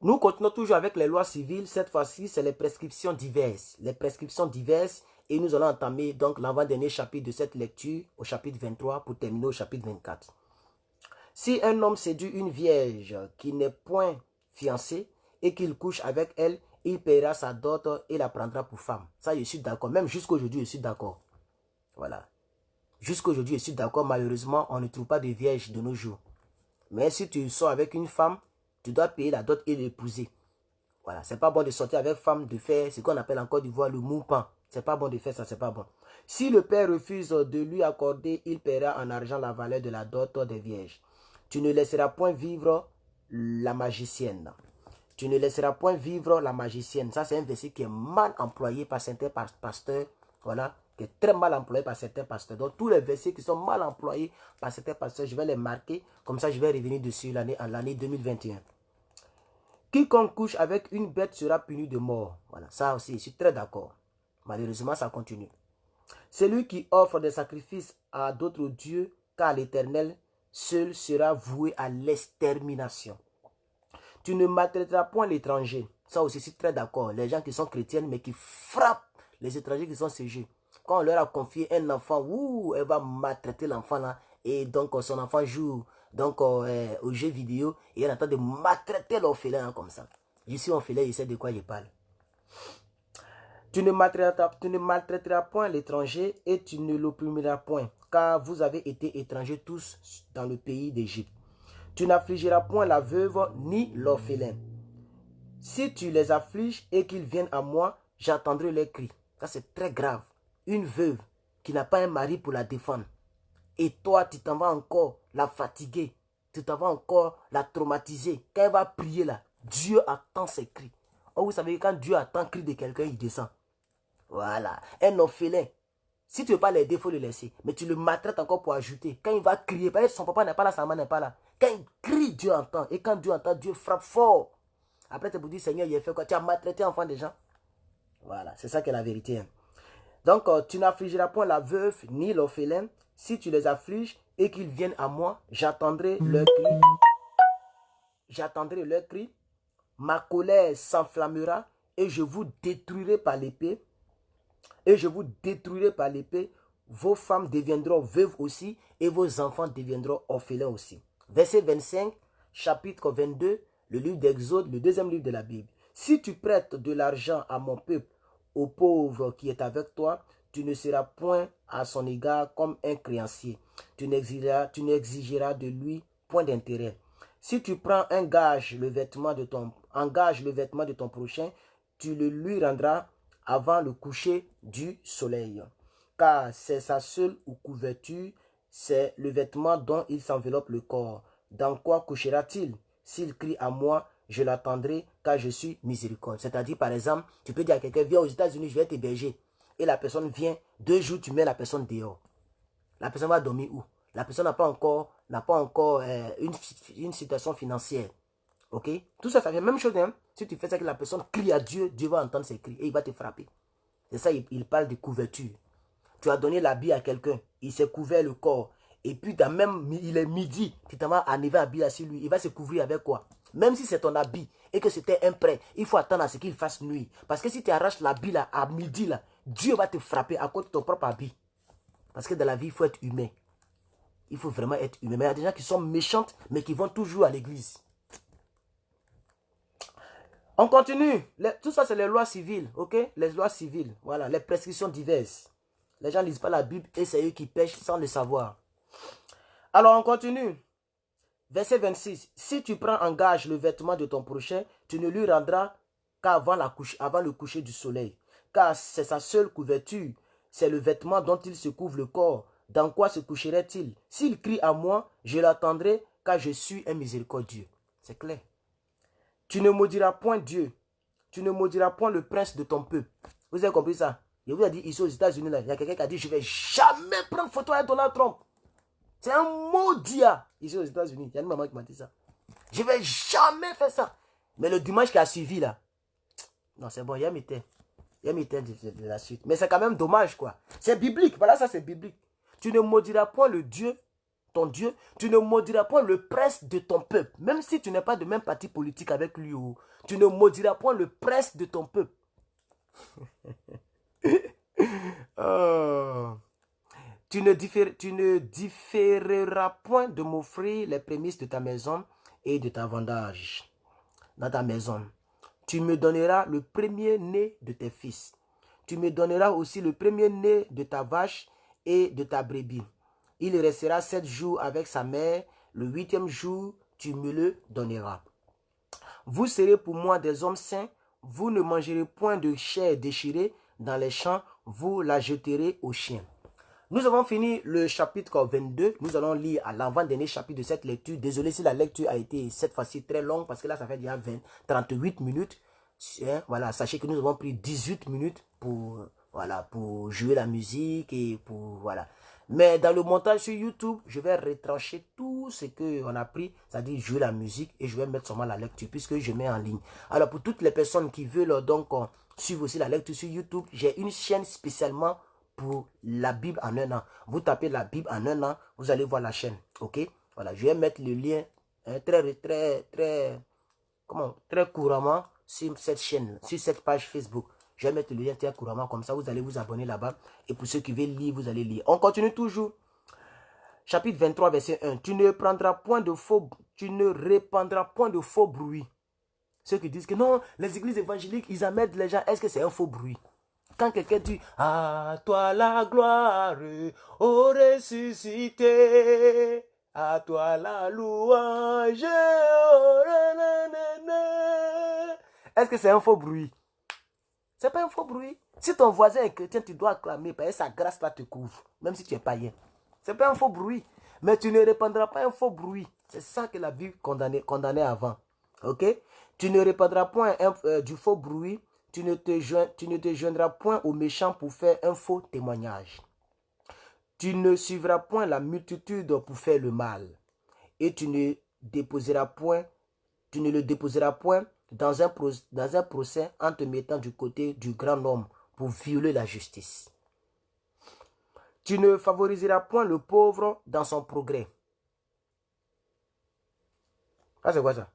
Nous continuons toujours avec les lois civiles. Cette fois-ci, c'est les prescriptions diverses. Les prescriptions diverses. Et nous allons entamer donc l'avant-dernier chapitre de cette lecture au chapitre 23 pour terminer au chapitre 24. Si un homme séduit une vierge qui n'est point fiancée et qu'il couche avec elle, il paiera sa dot et la prendra pour femme. Ça, je suis d'accord. Même jusqu'aujourd'hui, je suis d'accord. Voilà. Jusqu'aujourd'hui, je suis d'accord. Malheureusement, on ne trouve pas de vierge de nos jours. Mais si tu sors avec une femme, tu dois payer la dot et l'épouser. Voilà. C'est pas bon de sortir avec femme, de faire ce qu'on appelle en Côte d'Ivoire le moupan. C'est pas bon de faire ça, c'est pas bon. Si le père refuse de lui accorder, il paiera en argent la valeur de la dot des vierges. Tu ne laisseras point vivre la magicienne. Tu ne laisseras point vivre la magicienne. Ça, c'est un verset qui est mal employé par certains pasteurs. Voilà, qui est très mal employé par certains pasteurs. Donc, tous les versets qui sont mal employés par certains pasteurs, je vais les marquer. Comme ça, je vais revenir dessus en l'année 2021. Quiconque couche avec une bête sera puni de mort. Voilà, ça aussi, je suis très d'accord. Malheureusement, ça continue. Celui qui offre des sacrifices à d'autres dieux qu'à l'Éternel, seul sera voué à l'extermination. Tu ne maltraiteras point l'étranger. Ça aussi, je suis très d'accord. Les gens qui sont chrétiens, mais qui frappent les étrangers qui sont séchés. Quand on leur a confié un enfant, elle va maltraiter l'enfant là. Et donc, son enfant joue donc, aux jeux vidéo. Et elle est en train de maltraiter l'orphelin hein, comme ça. Je suis orphelin, je sais de quoi je parle. Tu ne maltraiteras point l'étranger et tu ne l'opprimeras point. Car vous avez été étrangers tous dans le pays d'Égypte. Tu n'affligeras point la veuve ni l'orphelin. Si tu les affliges et qu'ils viennent à moi, j'entendrai leurs cris. Ça, c'est très grave. Une veuve qui n'a pas un mari pour la défendre. Et toi, tu t'en vas encore la fatiguer. Tu t'en vas encore la traumatiser. Quand elle va prier là, Dieu attend ses cris. Oh, vous savez, quand Dieu attend le cri de quelqu'un, il descend. Voilà. Un orphelin. Si tu ne veux pas l'aider, il faut le laisser. Mais tu le maltraites encore pour ajouter. Quand il va crier, parce que son papa n'est pas là, sa maman n'est pas là. Quand il crie, Dieu entend. Et quand Dieu entend, Dieu frappe fort. Après, tu peux dire, Seigneur, il a fait quoi? Tu as maltraité l'enfant des gens. Voilà, c'est ça qui est la vérité. Hein. Donc, tu n'affligeras point la veuve ni l'orphelin. Si tu les affliges et qu'ils viennent à moi, j'attendrai leur cri. J'attendrai leur cri. Ma colère s'enflammera et je vous détruirai par l'épée. Et je vous détruirai par l'épée. Vos femmes deviendront veuves aussi et vos enfants deviendront orphelins aussi. Verset 25, chapitre 22, le livre d'Exode, le deuxième livre de la Bible. Si tu prêtes de l'argent à mon peuple, au pauvre qui est avec toi, tu ne seras point à son égard comme un créancier. Tu n'exigeras de lui point d'intérêt. Si tu prends le vêtement de ton prochain, tu le lui rendras avant le coucher du soleil. car c'est sa seule couverture, c'est le vêtement dont il s'enveloppe le corps. Dans quoi couchera-t-il? S'il crie à moi, je l'attendrai, car je suis miséricorde. C'est-à-dire, par exemple, tu peux dire à quelqu'un, viens aux États-Unis, je vais t'héberger. Et la personne vient, 2 jours, tu mets la personne dehors. La personne va dormir où? La personne n'a pas encore une situation financière. Ok? Tout ça, ça fait la même chose. Hein? Si tu fais ça, que la personne crie à Dieu, Dieu va entendre ses cris et il va te frapper. C'est ça, il parle de couverture. Tu as donné l'habit à quelqu'un, il s'est couvert le corps. Et puis, il est midi, tu t'en vas enlever l'habit sur lui. Il va se couvrir avec quoi? Même si c'est ton habit et que c'était un prêt, il faut attendre à ce qu'il fasse nuit. Parce que si tu arraches l'habit là, à midi, là, Dieu va te frapper à cause de ton propre habit. Parce que dans la vie, il faut être humain. Il faut vraiment être humain. Mais il y a des gens qui sont méchantes, mais qui vont toujours à l'église. On continue. Tout ça, c'est les lois civiles. Ok? Les lois civiles. Voilà. Les prescriptions diverses. Les gens ne lisent pas la Bible et c'est eux qui pêchent sans le savoir. Alors, on continue. Verset 26. Si tu prends en gage le vêtement de ton prochain, tu ne lui rendras qu'avant le coucher du soleil. Car c'est sa seule couverture. C'est le vêtement dont il se couvre le corps. Dans quoi se coucherait-il? S'il crie à moi, je l'attendrai, car je suis un miséricordieux. C'est clair. Tu ne maudiras point Dieu. Tu ne maudiras point le prince de ton peuple. Vous avez compris ça? Je vous ai dit ici aux États-Unis, il y a quelqu'un qui a dit, je ne vais jamais prendre photo avec Donald Trump. C'est un maudit. Ici aux États-Unis, il y a une maman qui m'a dit ça. Je ne vais jamais faire ça. Mais le dimanche qui a suivi là, non c'est bon, il y a mis de la suite. Mais c'est quand même dommage quoi. C'est biblique, voilà ça c'est biblique. Tu ne maudiras point le Dieu, ton Dieu, tu ne maudiras point le prince de ton peuple. Même si tu n'es pas de même parti politique avec lui, tu ne maudiras point le prince de ton peuple. Oh. Tu ne différeras point de m'offrir les prémices de ta maison et de ta vendage dans ta maison. Tu me donneras le premier-né de tes fils. Tu me donneras aussi le premier-né de ta vache et de ta brebis. Il restera 7 jours avec sa mère. Le 8e jour, tu me le donneras. Vous serez pour moi des hommes saints. Vous ne mangerez point de chair déchirée dans les champs. Vous la jeterez aux chiens. Nous avons fini le chapitre 22. Nous allons lire à l'avant-dernier chapitre de cette lecture. Désolé si la lecture a été cette fois-ci très longue parce que là, ça fait déjà 38 minutes. Voilà, sachez que nous avons pris 18 minutes pour jouer la musique et pour, voilà. Mais dans le montage sur YouTube, je vais retrancher tout ce qu'on a pris, c'est-à-dire jouer la musique et je vais mettre seulement la lecture puisque je mets en ligne. Alors, pour toutes les personnes qui veulent donc suivre aussi la lecture sur YouTube, j'ai une chaîne spécialement pour la Bible en un an. Vous tapez la Bible en un an, vous allez voir la chaîne. Ok? Voilà, je vais mettre le lien très couramment sur cette chaîne, sur cette page Facebook. Je vais mettre le lien très couramment, comme ça vous allez vous abonner là-bas. Et pour ceux qui veulent lire, vous allez lire. On continue toujours. Chapitre 23, verset 1. Tu ne répandras point de faux bruit. Ceux qui disent que non, les églises évangéliques, ils amènent les gens. Est-ce que c'est un faux bruit? Quand quelqu'un dit, à toi la gloire, ô ressuscité, à toi la louange, est-ce que c'est un faux bruit? C'est pas un faux bruit. Si ton voisin est chrétien, tu dois acclamer, parce que sa grâce là te couvre, même si tu es païen. C'est pas un faux bruit. Mais tu ne répandras pas un faux bruit. C'est ça que la Bible condamnait avant. Ok? Tu ne répandras point du faux bruit. Tu ne te joindras point aux méchants pour faire un faux témoignage. Tu ne suivras point la multitude pour faire le mal. Et tu ne le déposeras point dans un procès en te mettant du côté du grand homme pour violer la justice. Tu ne favoriseras point le pauvre dans son progrès. Ah, c'est quoi ça?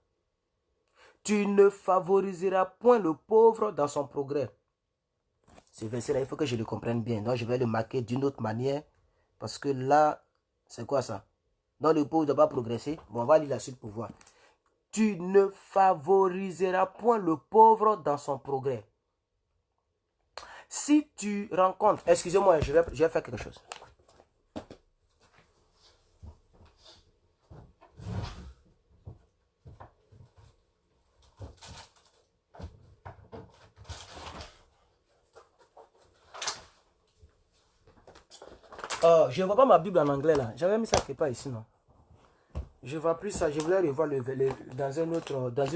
Tu ne favoriseras point le pauvre dans son progrès. Ce verset-là, il faut que je le comprenne bien. Donc, je vais le marquer d'une autre manière. Parce que là, c'est quoi ça? Donc, le pauvre ne doit pas progresser. Bon, on va lire la suite pour voir. Tu ne favoriseras point le pauvre dans son progrès. Si tu rencontres... Excusez-moi, je vais faire quelque chose. Je ne vois pas ma Bible en anglais là. J'avais mis ça quelque part ici, non? Je ne vois plus ça. Je voulais revoir dans une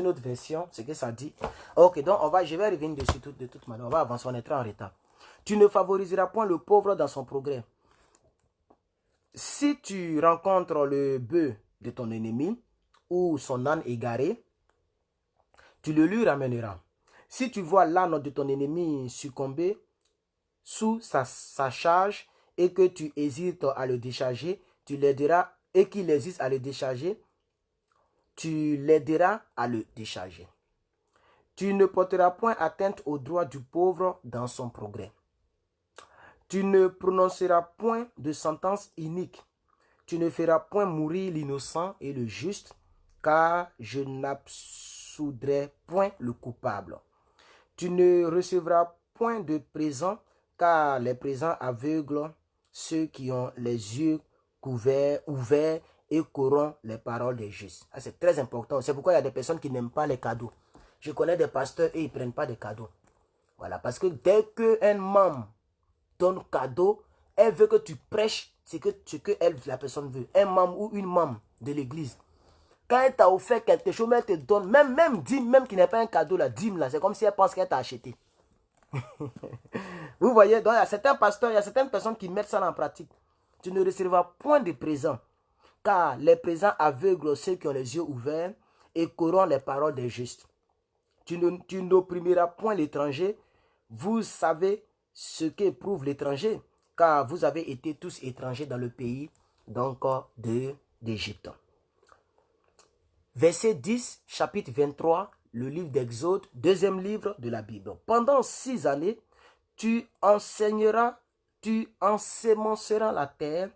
autre version, ce que ça dit. Ok, donc je vais revenir dessus de toute manière. On va avancer, on est très en retard. Tu ne favoriseras point le pauvre dans son progrès. Si tu rencontres le bœuf de ton ennemi ou son âne égaré, tu le lui ramèneras. Si tu vois l'âne de ton ennemi succomber sous sa charge et que tu hésites à le décharger, tu l'aideras, et qu'il hésite à le décharger, tu l'aideras à le décharger. Tu ne porteras point atteinte au droit du pauvre dans son progrès. Tu ne prononceras point de sentence inique. Tu ne feras point mourir l'innocent et le juste, car je n'absoudrai point le coupable. Tu ne recevras point de présent, car les présents aveuglent ceux qui ont les yeux ouverts et corrompent les paroles des justes. C'est très important. C'est pourquoi il y a des personnes qui n'aiment pas les cadeaux. Je connais des pasteurs et ils ne prennent pas de cadeaux. Voilà, parce que dès qu'un membre donne cadeau, elle veut que tu prêches ce que la personne veut. Un membre ou une membre de l'église. Quand elle t'a offert quelque chose, elle te donne, même dîme, même qui n'est pas un cadeau, la dîme là, c'est comme si elle pense qu'elle t'a acheté. Vous voyez, donc il y a certains pasteurs, il y a certaines personnes qui mettent ça en pratique. Tu ne recevras point de présents, car les présents aveuglent ceux qui ont les yeux ouverts et corrompent les paroles des justes. Tu n'opprimeras point l'étranger. Vous savez ce qu'éprouve l'étranger, car vous avez été tous étrangers dans le pays d'Égypte. Verset 10, chapitre 23, le livre d'Exode, deuxième livre de la Bible. Pendant 6 années, tu ensemenceras la terre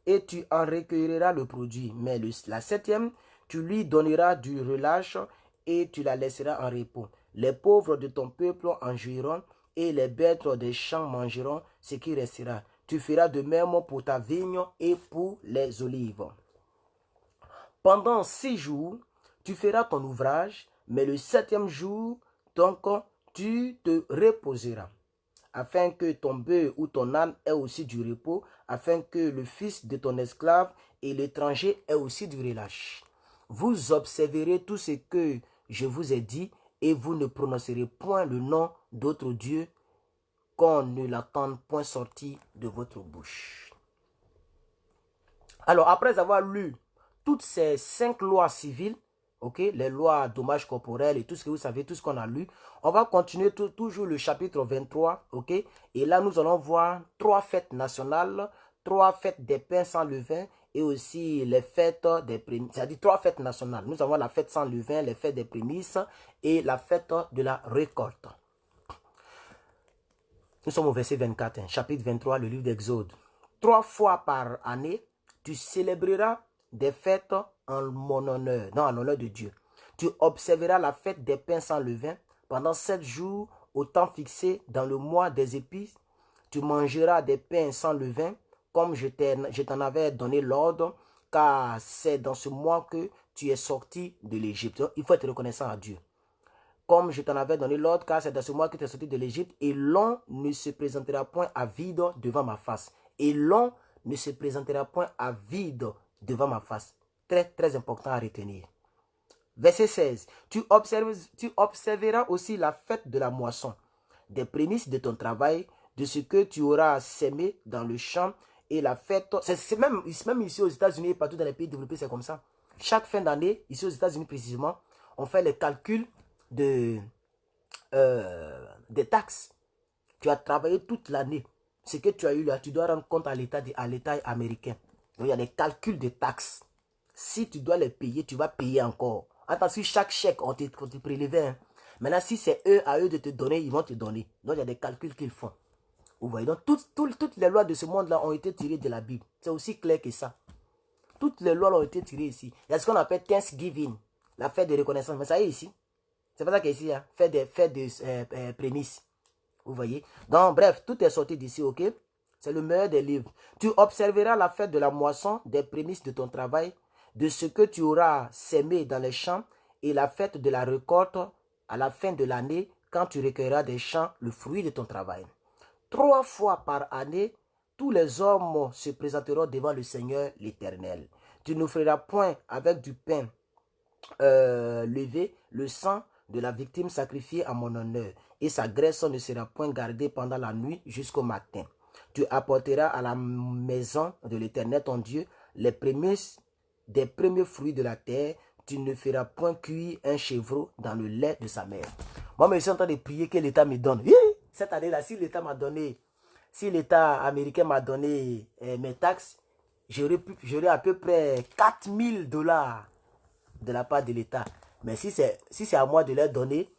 et tu en recueilleras le produit. Mais la 7e, tu lui donneras du relâche et tu la laisseras en repos. Les pauvres de ton peuple en jouiront et les bêtes des champs mangeront ce qui restera. Tu feras de même pour ta vigne et pour les olives. Pendant 6 jours, tu feras ton ouvrage, mais le 7e jour, donc, tu te reposeras, afin que ton bœuf ou ton âne ait aussi du repos, afin que le fils de ton esclave et l'étranger aient aussi du relâche. Vous observerez tout ce que je vous ai dit, et vous ne prononcerez point le nom d'autre Dieu, qu'on ne l'entende point sortir de votre bouche. Alors, après avoir lu toutes ces 5 lois civiles, okay, les lois dommages corporels et tout ce que vous savez, tout ce qu'on a lu, on va continuer toujours le chapitre 23, ok, et là nous allons voir 3 fêtes nationales, 3 fêtes des pains sans levain et aussi les fêtes des prémices, c'est-à-dire 3 fêtes nationales. Nous avons la fête sans levain, les fêtes des prémices et la fête de la récolte. Nous sommes au verset 24, chapitre 23, le livre d'Exode. 3 fois par année, tu célébreras des fêtes en mon honneur, non, en l'honneur de Dieu. Tu observeras la fête des pains sans levain pendant 7 jours au temps fixé dans le mois des épices. Tu mangeras des pains sans levain comme je t'en avais donné l'ordre, car c'est dans ce mois que tu es sorti de l'Égypte. Il faut être reconnaissant à Dieu. Comme je t'en avais donné l'ordre, car c'est dans ce mois que tu es sorti de l'Égypte, et l'on ne se présentera point à vide devant ma face. Et l'on ne se présentera point à vide devant ma face. Très, très important à retenir. Verset 16. Tu observeras aussi la fête de la moisson, des prémices de ton travail, de ce que tu auras sémé dans le champ, et la fête, c'est même ici aux États-Unis et partout dans les pays développés, c'est comme ça. Chaque fin d'année, ici aux États-Unis précisément, on fait les calculs des taxes. Tu as travaillé toute l'année. Ce que tu as eu là, tu dois rendre compte à l'État américain. Donc, il y a des calculs de taxes. Si tu dois les payer, tu vas payer encore. Attention, chaque chèque, on te prélevait. Hein. Maintenant, si c'est à eux de te donner, ils vont te donner. Donc, il y a des calculs qu'ils font. Vous voyez, donc toutes les lois de ce monde-là ont été tirées de la Bible. C'est aussi clair que ça. Toutes les lois ont été tirées ici. Il y a ce qu'on appelle Thanksgiving, la fête de reconnaissance. Mais ça y est ici. C'est pas ça qu'ici, hein, fête de prémices. Vous voyez. Donc, bref, tout est sorti d'ici, ok? C'est le meilleur des livres. Tu observeras la fête de la moisson, des prémices de ton travail, de ce que tu auras sémé dans les champs, et la fête de la récolte à la fin de l'année, quand tu recueilleras des champs le fruit de ton travail. 3 fois par année, tous les hommes se présenteront devant le Seigneur l'Éternel. Tu ne feras point avec du pain levé le sang de la victime sacrifiée à mon honneur, et sa graisse ne sera point gardée pendant la nuit jusqu'au matin. Tu apporteras à la maison de l'Éternel ton Dieu les prémices des premiers fruits de la terre. Tu ne feras point cuire un chevreau dans le lait de sa mère. Moi, je suis en train de prier que l'État me donne. Cette année-là, si l'État m'a donné, si l'État américain m'a donné mes taxes, j'aurais à peu près $4000 de la part de l'État. Mais si c'est à moi de leur donner,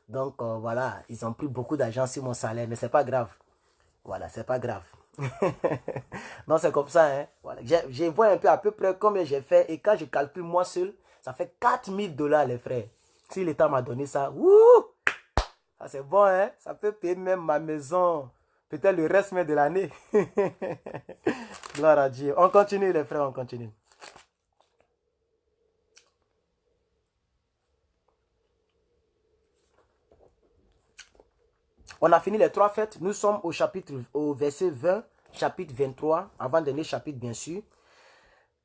donc voilà, ils ont pris beaucoup d'argent sur mon salaire, mais c'est pas grave. Voilà, c'est pas grave. Non, c'est comme ça, hein. Voilà. Je vois un peu à peu près combien j'ai fait, et quand je calcule moi seul, ça fait $4000 les frères. Si l'État m'a donné ça, ça c'est bon, hein. Ça peut payer même ma maison, peut-être le reste même de l'année. Gloire à Dieu. On continue les frères, on continue. On a fini les 3 fêtes. Nous sommes au verset 20, chapitre 23, avant-dernier chapitre bien sûr.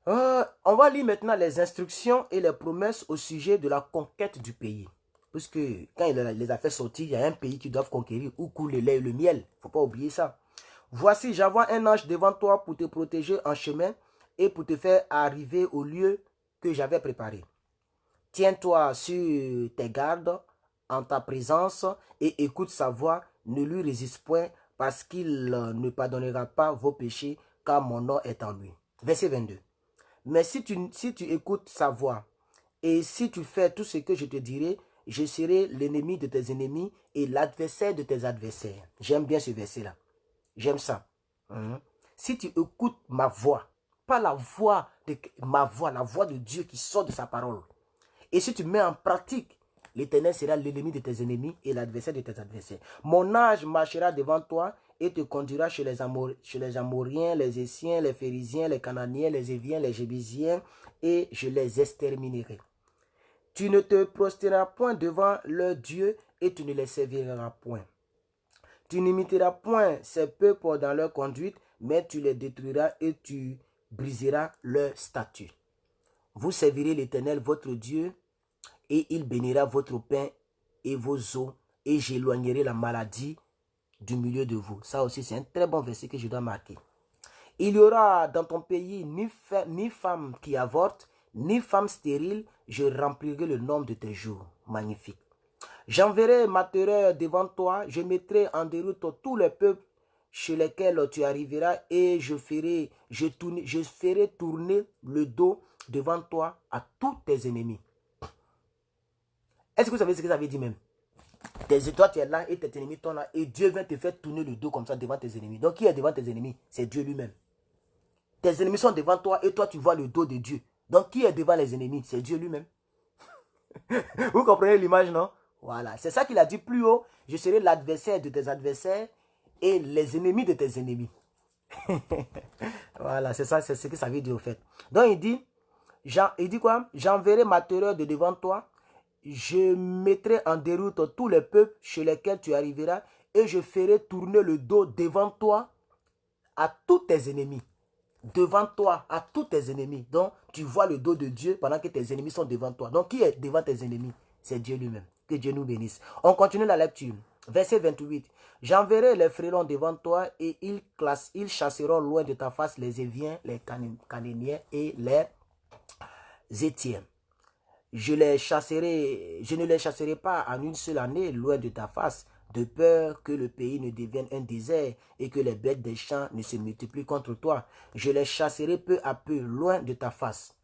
On va lire maintenant les instructions et les promesses au sujet de la conquête du pays. Puisque quand il les a fait sortir, il y a un pays qu'ils doivent conquérir où coule le lait et le miel. Il ne faut pas oublier ça. Voici, j'envoie un ange devant toi pour te protéger en chemin et pour te faire arriver au lieu que j'avais préparé. Tiens-toi sur tes gardes en ta présence et écoute sa voix. Ne lui résiste point parce qu'il ne pardonnera pas vos péchés car mon nom est en lui. Verset 22. Mais si tu écoutes sa voix et si tu fais tout ce que je te dirai, je serai l'ennemi de tes ennemis et l'adversaire de tes adversaires. J'aime bien ce verset-là. J'aime ça. Si tu écoutes ma voix, pas la voix de ma voix, la voix de Dieu qui sort de sa parole. Et si tu mets en pratique, l'Éternel sera l'ennemi de tes ennemis et l'adversaire de tes adversaires. Mon ange marchera devant toi et te conduira chez les Amoriens, les Essiens, les Phérésiens, les Cananéens, les Éviens, les Jébusiens, et je les exterminerai. Tu ne te prosterneras point devant leur Dieu et tu ne les serviras point. Tu n'imiteras point ces peuples dans leur conduite, mais tu les détruiras et tu briseras leur statut. Vous servirez l'Éternel votre Dieu, et il bénira votre pain et vos eaux, et j'éloignerai la maladie du milieu de vous. Ça aussi, c'est un très bon verset que je dois marquer. Il y aura dans ton pays ni femme qui avorte, ni femme stérile. Je remplirai le nombre de tes jours. Magnifique. J'enverrai ma terreur devant toi. Je mettrai en déroute tous les peuples chez lesquels tu arriveras, et je ferai tourner le dos devant toi à tous tes ennemis. Est-ce que vous savez ce que ça veut dire même? Toi, tu es là et tes ennemis sont là et Dieu vient te faire tourner le dos comme ça devant tes ennemis. Donc, qui est devant tes ennemis? C'est Dieu lui-même. Tes ennemis sont devant toi et toi, tu vois le dos de Dieu. Donc, qui est devant les ennemis? C'est Dieu lui-même. Vous comprenez l'image, non? Voilà. C'est ça qu'il a dit plus haut. Je serai l'adversaire de tes adversaires et les ennemis de tes ennemis. Voilà, c'est ça, c'est ce que ça veut dire au fait. Donc, il dit quoi? J'enverrai ma terreur de devant toi. Je mettrai en déroute tous les peuples chez lesquels tu arriveras et je ferai tourner le dos devant toi à tous tes ennemis. Devant toi à tous tes ennemis. Donc, tu vois le dos de Dieu pendant que tes ennemis sont devant toi. Donc, qui est devant tes ennemis? C'est Dieu lui-même. Que Dieu nous bénisse. On continue la lecture. Verset 28. J'enverrai les frélons devant toi et ils chasseront loin de ta face les Éviens, les Cananéens et les Étiens. Je ne les chasserai pas en une seule année loin de ta face, de peur que le pays ne devienne un désert et que les bêtes des champs ne se multiplient contre toi. Je les chasserai peu à peu loin de ta face,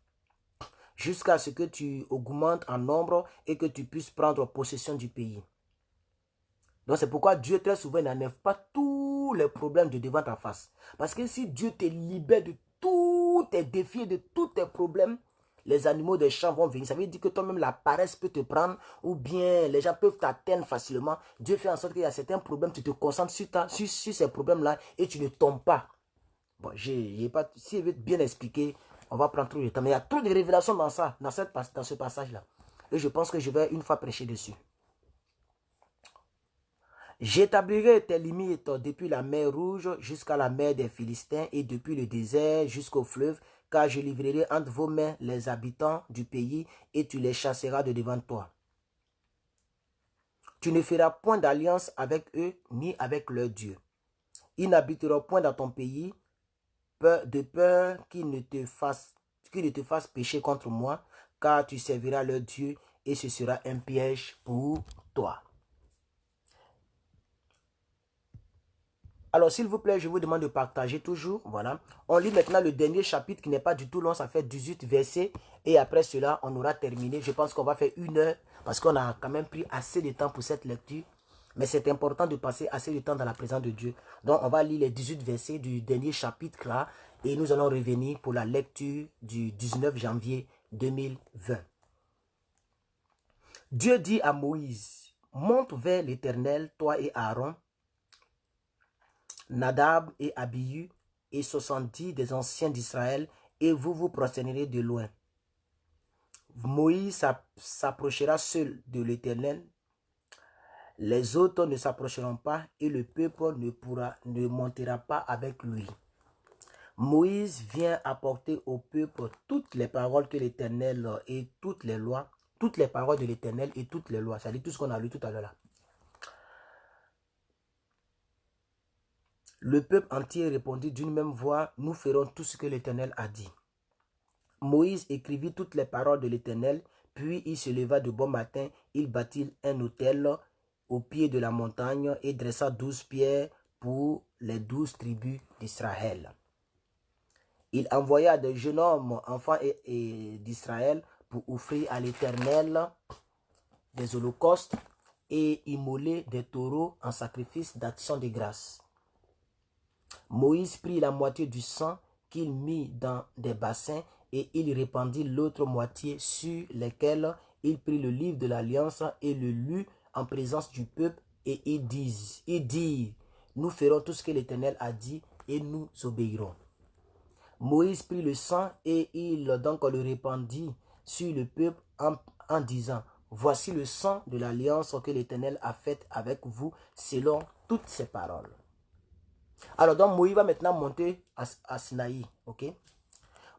jusqu'à ce que tu augmentes en nombre et que tu puisses prendre possession du pays. Donc c'est pourquoi Dieu très souvent n'enlève pas tous les problèmes de devant ta face. Parce que si Dieu te libère de tous tes défis, de tous tes problèmes, les animaux des champs vont venir. Ça veut dire que toi-même, la paresse peut te prendre ou bien les gens peuvent t'atteindre facilement. Dieu fait en sorte qu'il y a certains problèmes, tu te concentres sur ces problèmes-là et tu ne tombes pas. Bon, si je veux bien expliquer, on va prendre trop de temps. Mais il y a trop de révélations dans ce passage-là. Et je pense que je vais une fois prêcher dessus. J'établirai tes limites depuis la mer Rouge jusqu'à la mer des Philistins et depuis le désert jusqu'au fleuve, car je livrerai entre vos mains les habitants du pays et tu les chasseras de devant toi. Tu ne feras point d'alliance avec eux ni avec leur Dieu. Ils n'habiteront point dans ton pays, de peur qu'ils ne te fassent pécher contre moi, car tu serviras leur Dieu et ce sera un piège pour toi. Alors, s'il vous plaît, je vous demande de partager toujours. Voilà. On lit maintenant le dernier chapitre qui n'est pas du tout long. Ça fait 18 versets. Et après cela, on aura terminé. Je pense qu'on va faire 1 heure parce qu'on a quand même pris assez de temps pour cette lecture. Mais c'est important de passer assez de temps dans la présence de Dieu. Donc, on va lire les 18 versets du dernier chapitre là. Et nous allons revenir pour la lecture du 19 janvier 2020. Dieu dit à Moïse, monte vers l'Éternel, toi et Aaron, Nadab et Abihu et 70 des anciens d'Israël, et vous vous prosternerez de loin. Moïse s'approchera seul de l'Éternel, les autres ne s'approcheront pas, et le peuple ne montera pas avec lui. Moïse vient apporter au peuple toutes les paroles que l'Éternel et toutes les lois, toutes les paroles de l'Éternel et toutes les lois. C'est-à-dire tout ce qu'on a lu tout à l'heure là. Le peuple entier répondit d'une même voix, nous ferons tout ce que l'Éternel a dit. Moïse écrivit toutes les paroles de l'Éternel, puis il se leva de bon matin, il bâtit un autel au pied de la montagne et dressa 12 pierres pour les 12 tribus d'Israël. Il envoya des jeunes hommes, enfants d'Israël pour offrir à l'Éternel des holocaustes et immoler des taureaux en sacrifice d'action de grâce. Moïse prit la moitié du sang qu'il mit dans des bassins et il répandit l'autre moitié sur lesquels il prit le livre de l'Alliance et le lut en présence du peuple et il dit, nous ferons tout ce que l'Éternel a dit et nous obéirons. Moïse prit le sang et il donc le répandit sur le peuple en disant, voici le sang de l'Alliance que l'Éternel a faite avec vous selon toutes ses paroles. Alors donc Moïse va maintenant monter à Sinaï, ok?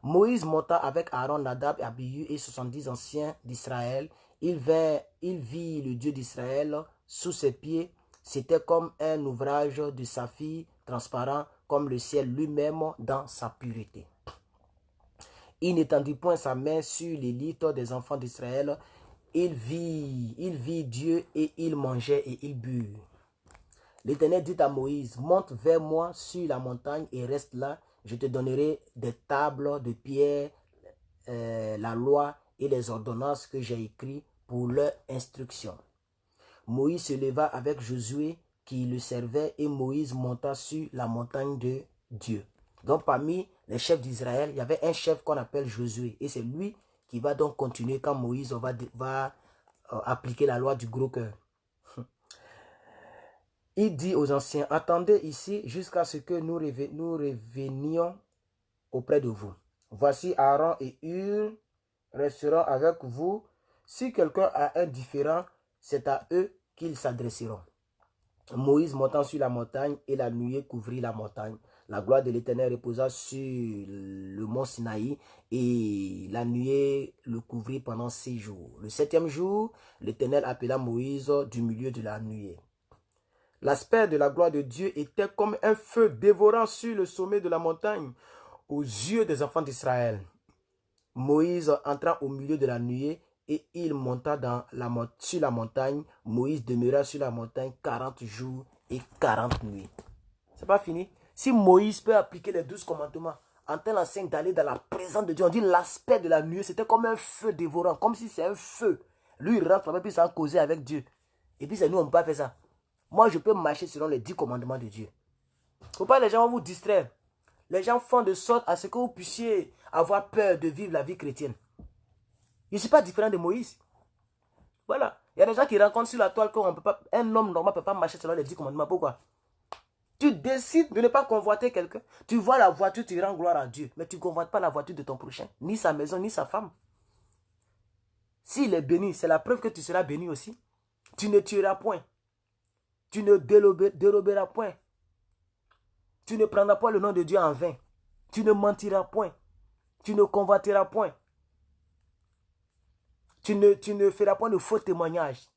Moïse monta avec Aaron, Nadab, Abihu et 70 anciens d'Israël. Il vit le Dieu d'Israël sous ses pieds. C'était comme un ouvrage de saphir transparent, comme le ciel lui-même dans sa pureté. Il n'étendit point sa main sur l'élite des enfants d'Israël. Il vit Dieu et il mangeait et il but. L'Éternel dit à Moïse, monte vers moi sur la montagne et reste là. Je te donnerai des tables de pierre, la loi et les ordonnances que j'ai écrites pour leur instruction. Moïse se leva avec Josué qui le servait et Moïse monta sur la montagne de Dieu. Donc parmi les chefs d'Israël, il y avait un chef qu'on appelle Josué et c'est lui qui va donc continuer quand Moïse va appliquer la loi du gros cœur. Il dit aux anciens, attendez ici jusqu'à ce que nous revenions auprès de vous. Voici Aaron et Hur resteront avec vous. Si quelqu'un a un différend, c'est à eux qu'ils s'adresseront. Moïse montant sur la montagne et la nuée couvrit la montagne. La gloire de l'Éternel reposa sur le mont Sinaï et la nuée le couvrit pendant 6 jours. Le 7e jour, l'Éternel appela Moïse du milieu de la nuée. L'aspect de la gloire de Dieu était comme un feu dévorant sur le sommet de la montagne aux yeux des enfants d'Israël. Moïse entra au milieu de la nuée et il monta sur la montagne. Moïse demeura sur la montagne 40 jours et 40 nuits. C'est pas fini. Si Moïse peut appliquer les 12 commandements en tel enseigne d'aller dans la présence de Dieu, on dit l'aspect de la nuée, c'était comme un feu dévorant, comme si c'est un feu. Lui, il rentre, et puis ça a causé avec Dieu. Et puis c'est nous, on ne peut pas faire ça. Moi, je peux marcher selon les 10 commandements de Dieu. Il ne faut pas que les gens vont vous distraire. Les gens font de sorte à ce que vous puissiez avoir peur de vivre la vie chrétienne. Je ne suis pas différent de Moïse. Voilà. Il y a des gens qui rencontrent sur la toile qu'un homme normal ne peut pas marcher selon les 10 commandements. Pourquoi? Tu décides de ne pas convoiter quelqu'un. Tu vois la voiture, tu rends gloire à Dieu. Mais tu ne convoites pas la voiture de ton prochain. Ni sa maison, ni sa femme. S'il est béni, c'est la preuve que tu seras béni aussi. Tu ne tueras point. Tu ne déroberas point. Tu ne prendras pas le nom de Dieu en vain. Tu ne mentiras point. Tu ne convoiteras point. Tu ne feras pas de faux témoignages.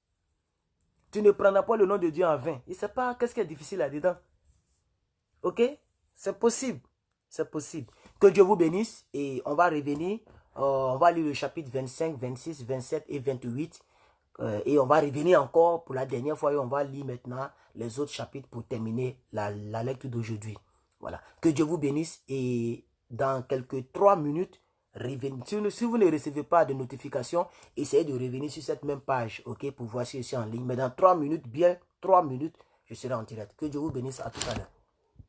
Tu ne prendras pas le nom de Dieu en vain. Et c'est pas qu'est-ce qui est difficile là-dedans. Ok? C'est possible. C'est possible. Que Dieu vous bénisse. Et on va revenir. On va lire le chapitre 25, 26, 27 et 28. Et on va revenir encore pour la dernière fois. Et on va lire maintenant les autres chapitres pour terminer la lecture d'aujourd'hui. Voilà. Que Dieu vous bénisse. Et dans quelques 3 minutes, revenez. Si vous ne recevez pas de notification, essayez de revenir sur cette même page. Ok? Pour voir si je suis en ligne. Mais dans 3 minutes, bien 3 minutes, je serai en direct. Que Dieu vous bénisse à tout à l'heure.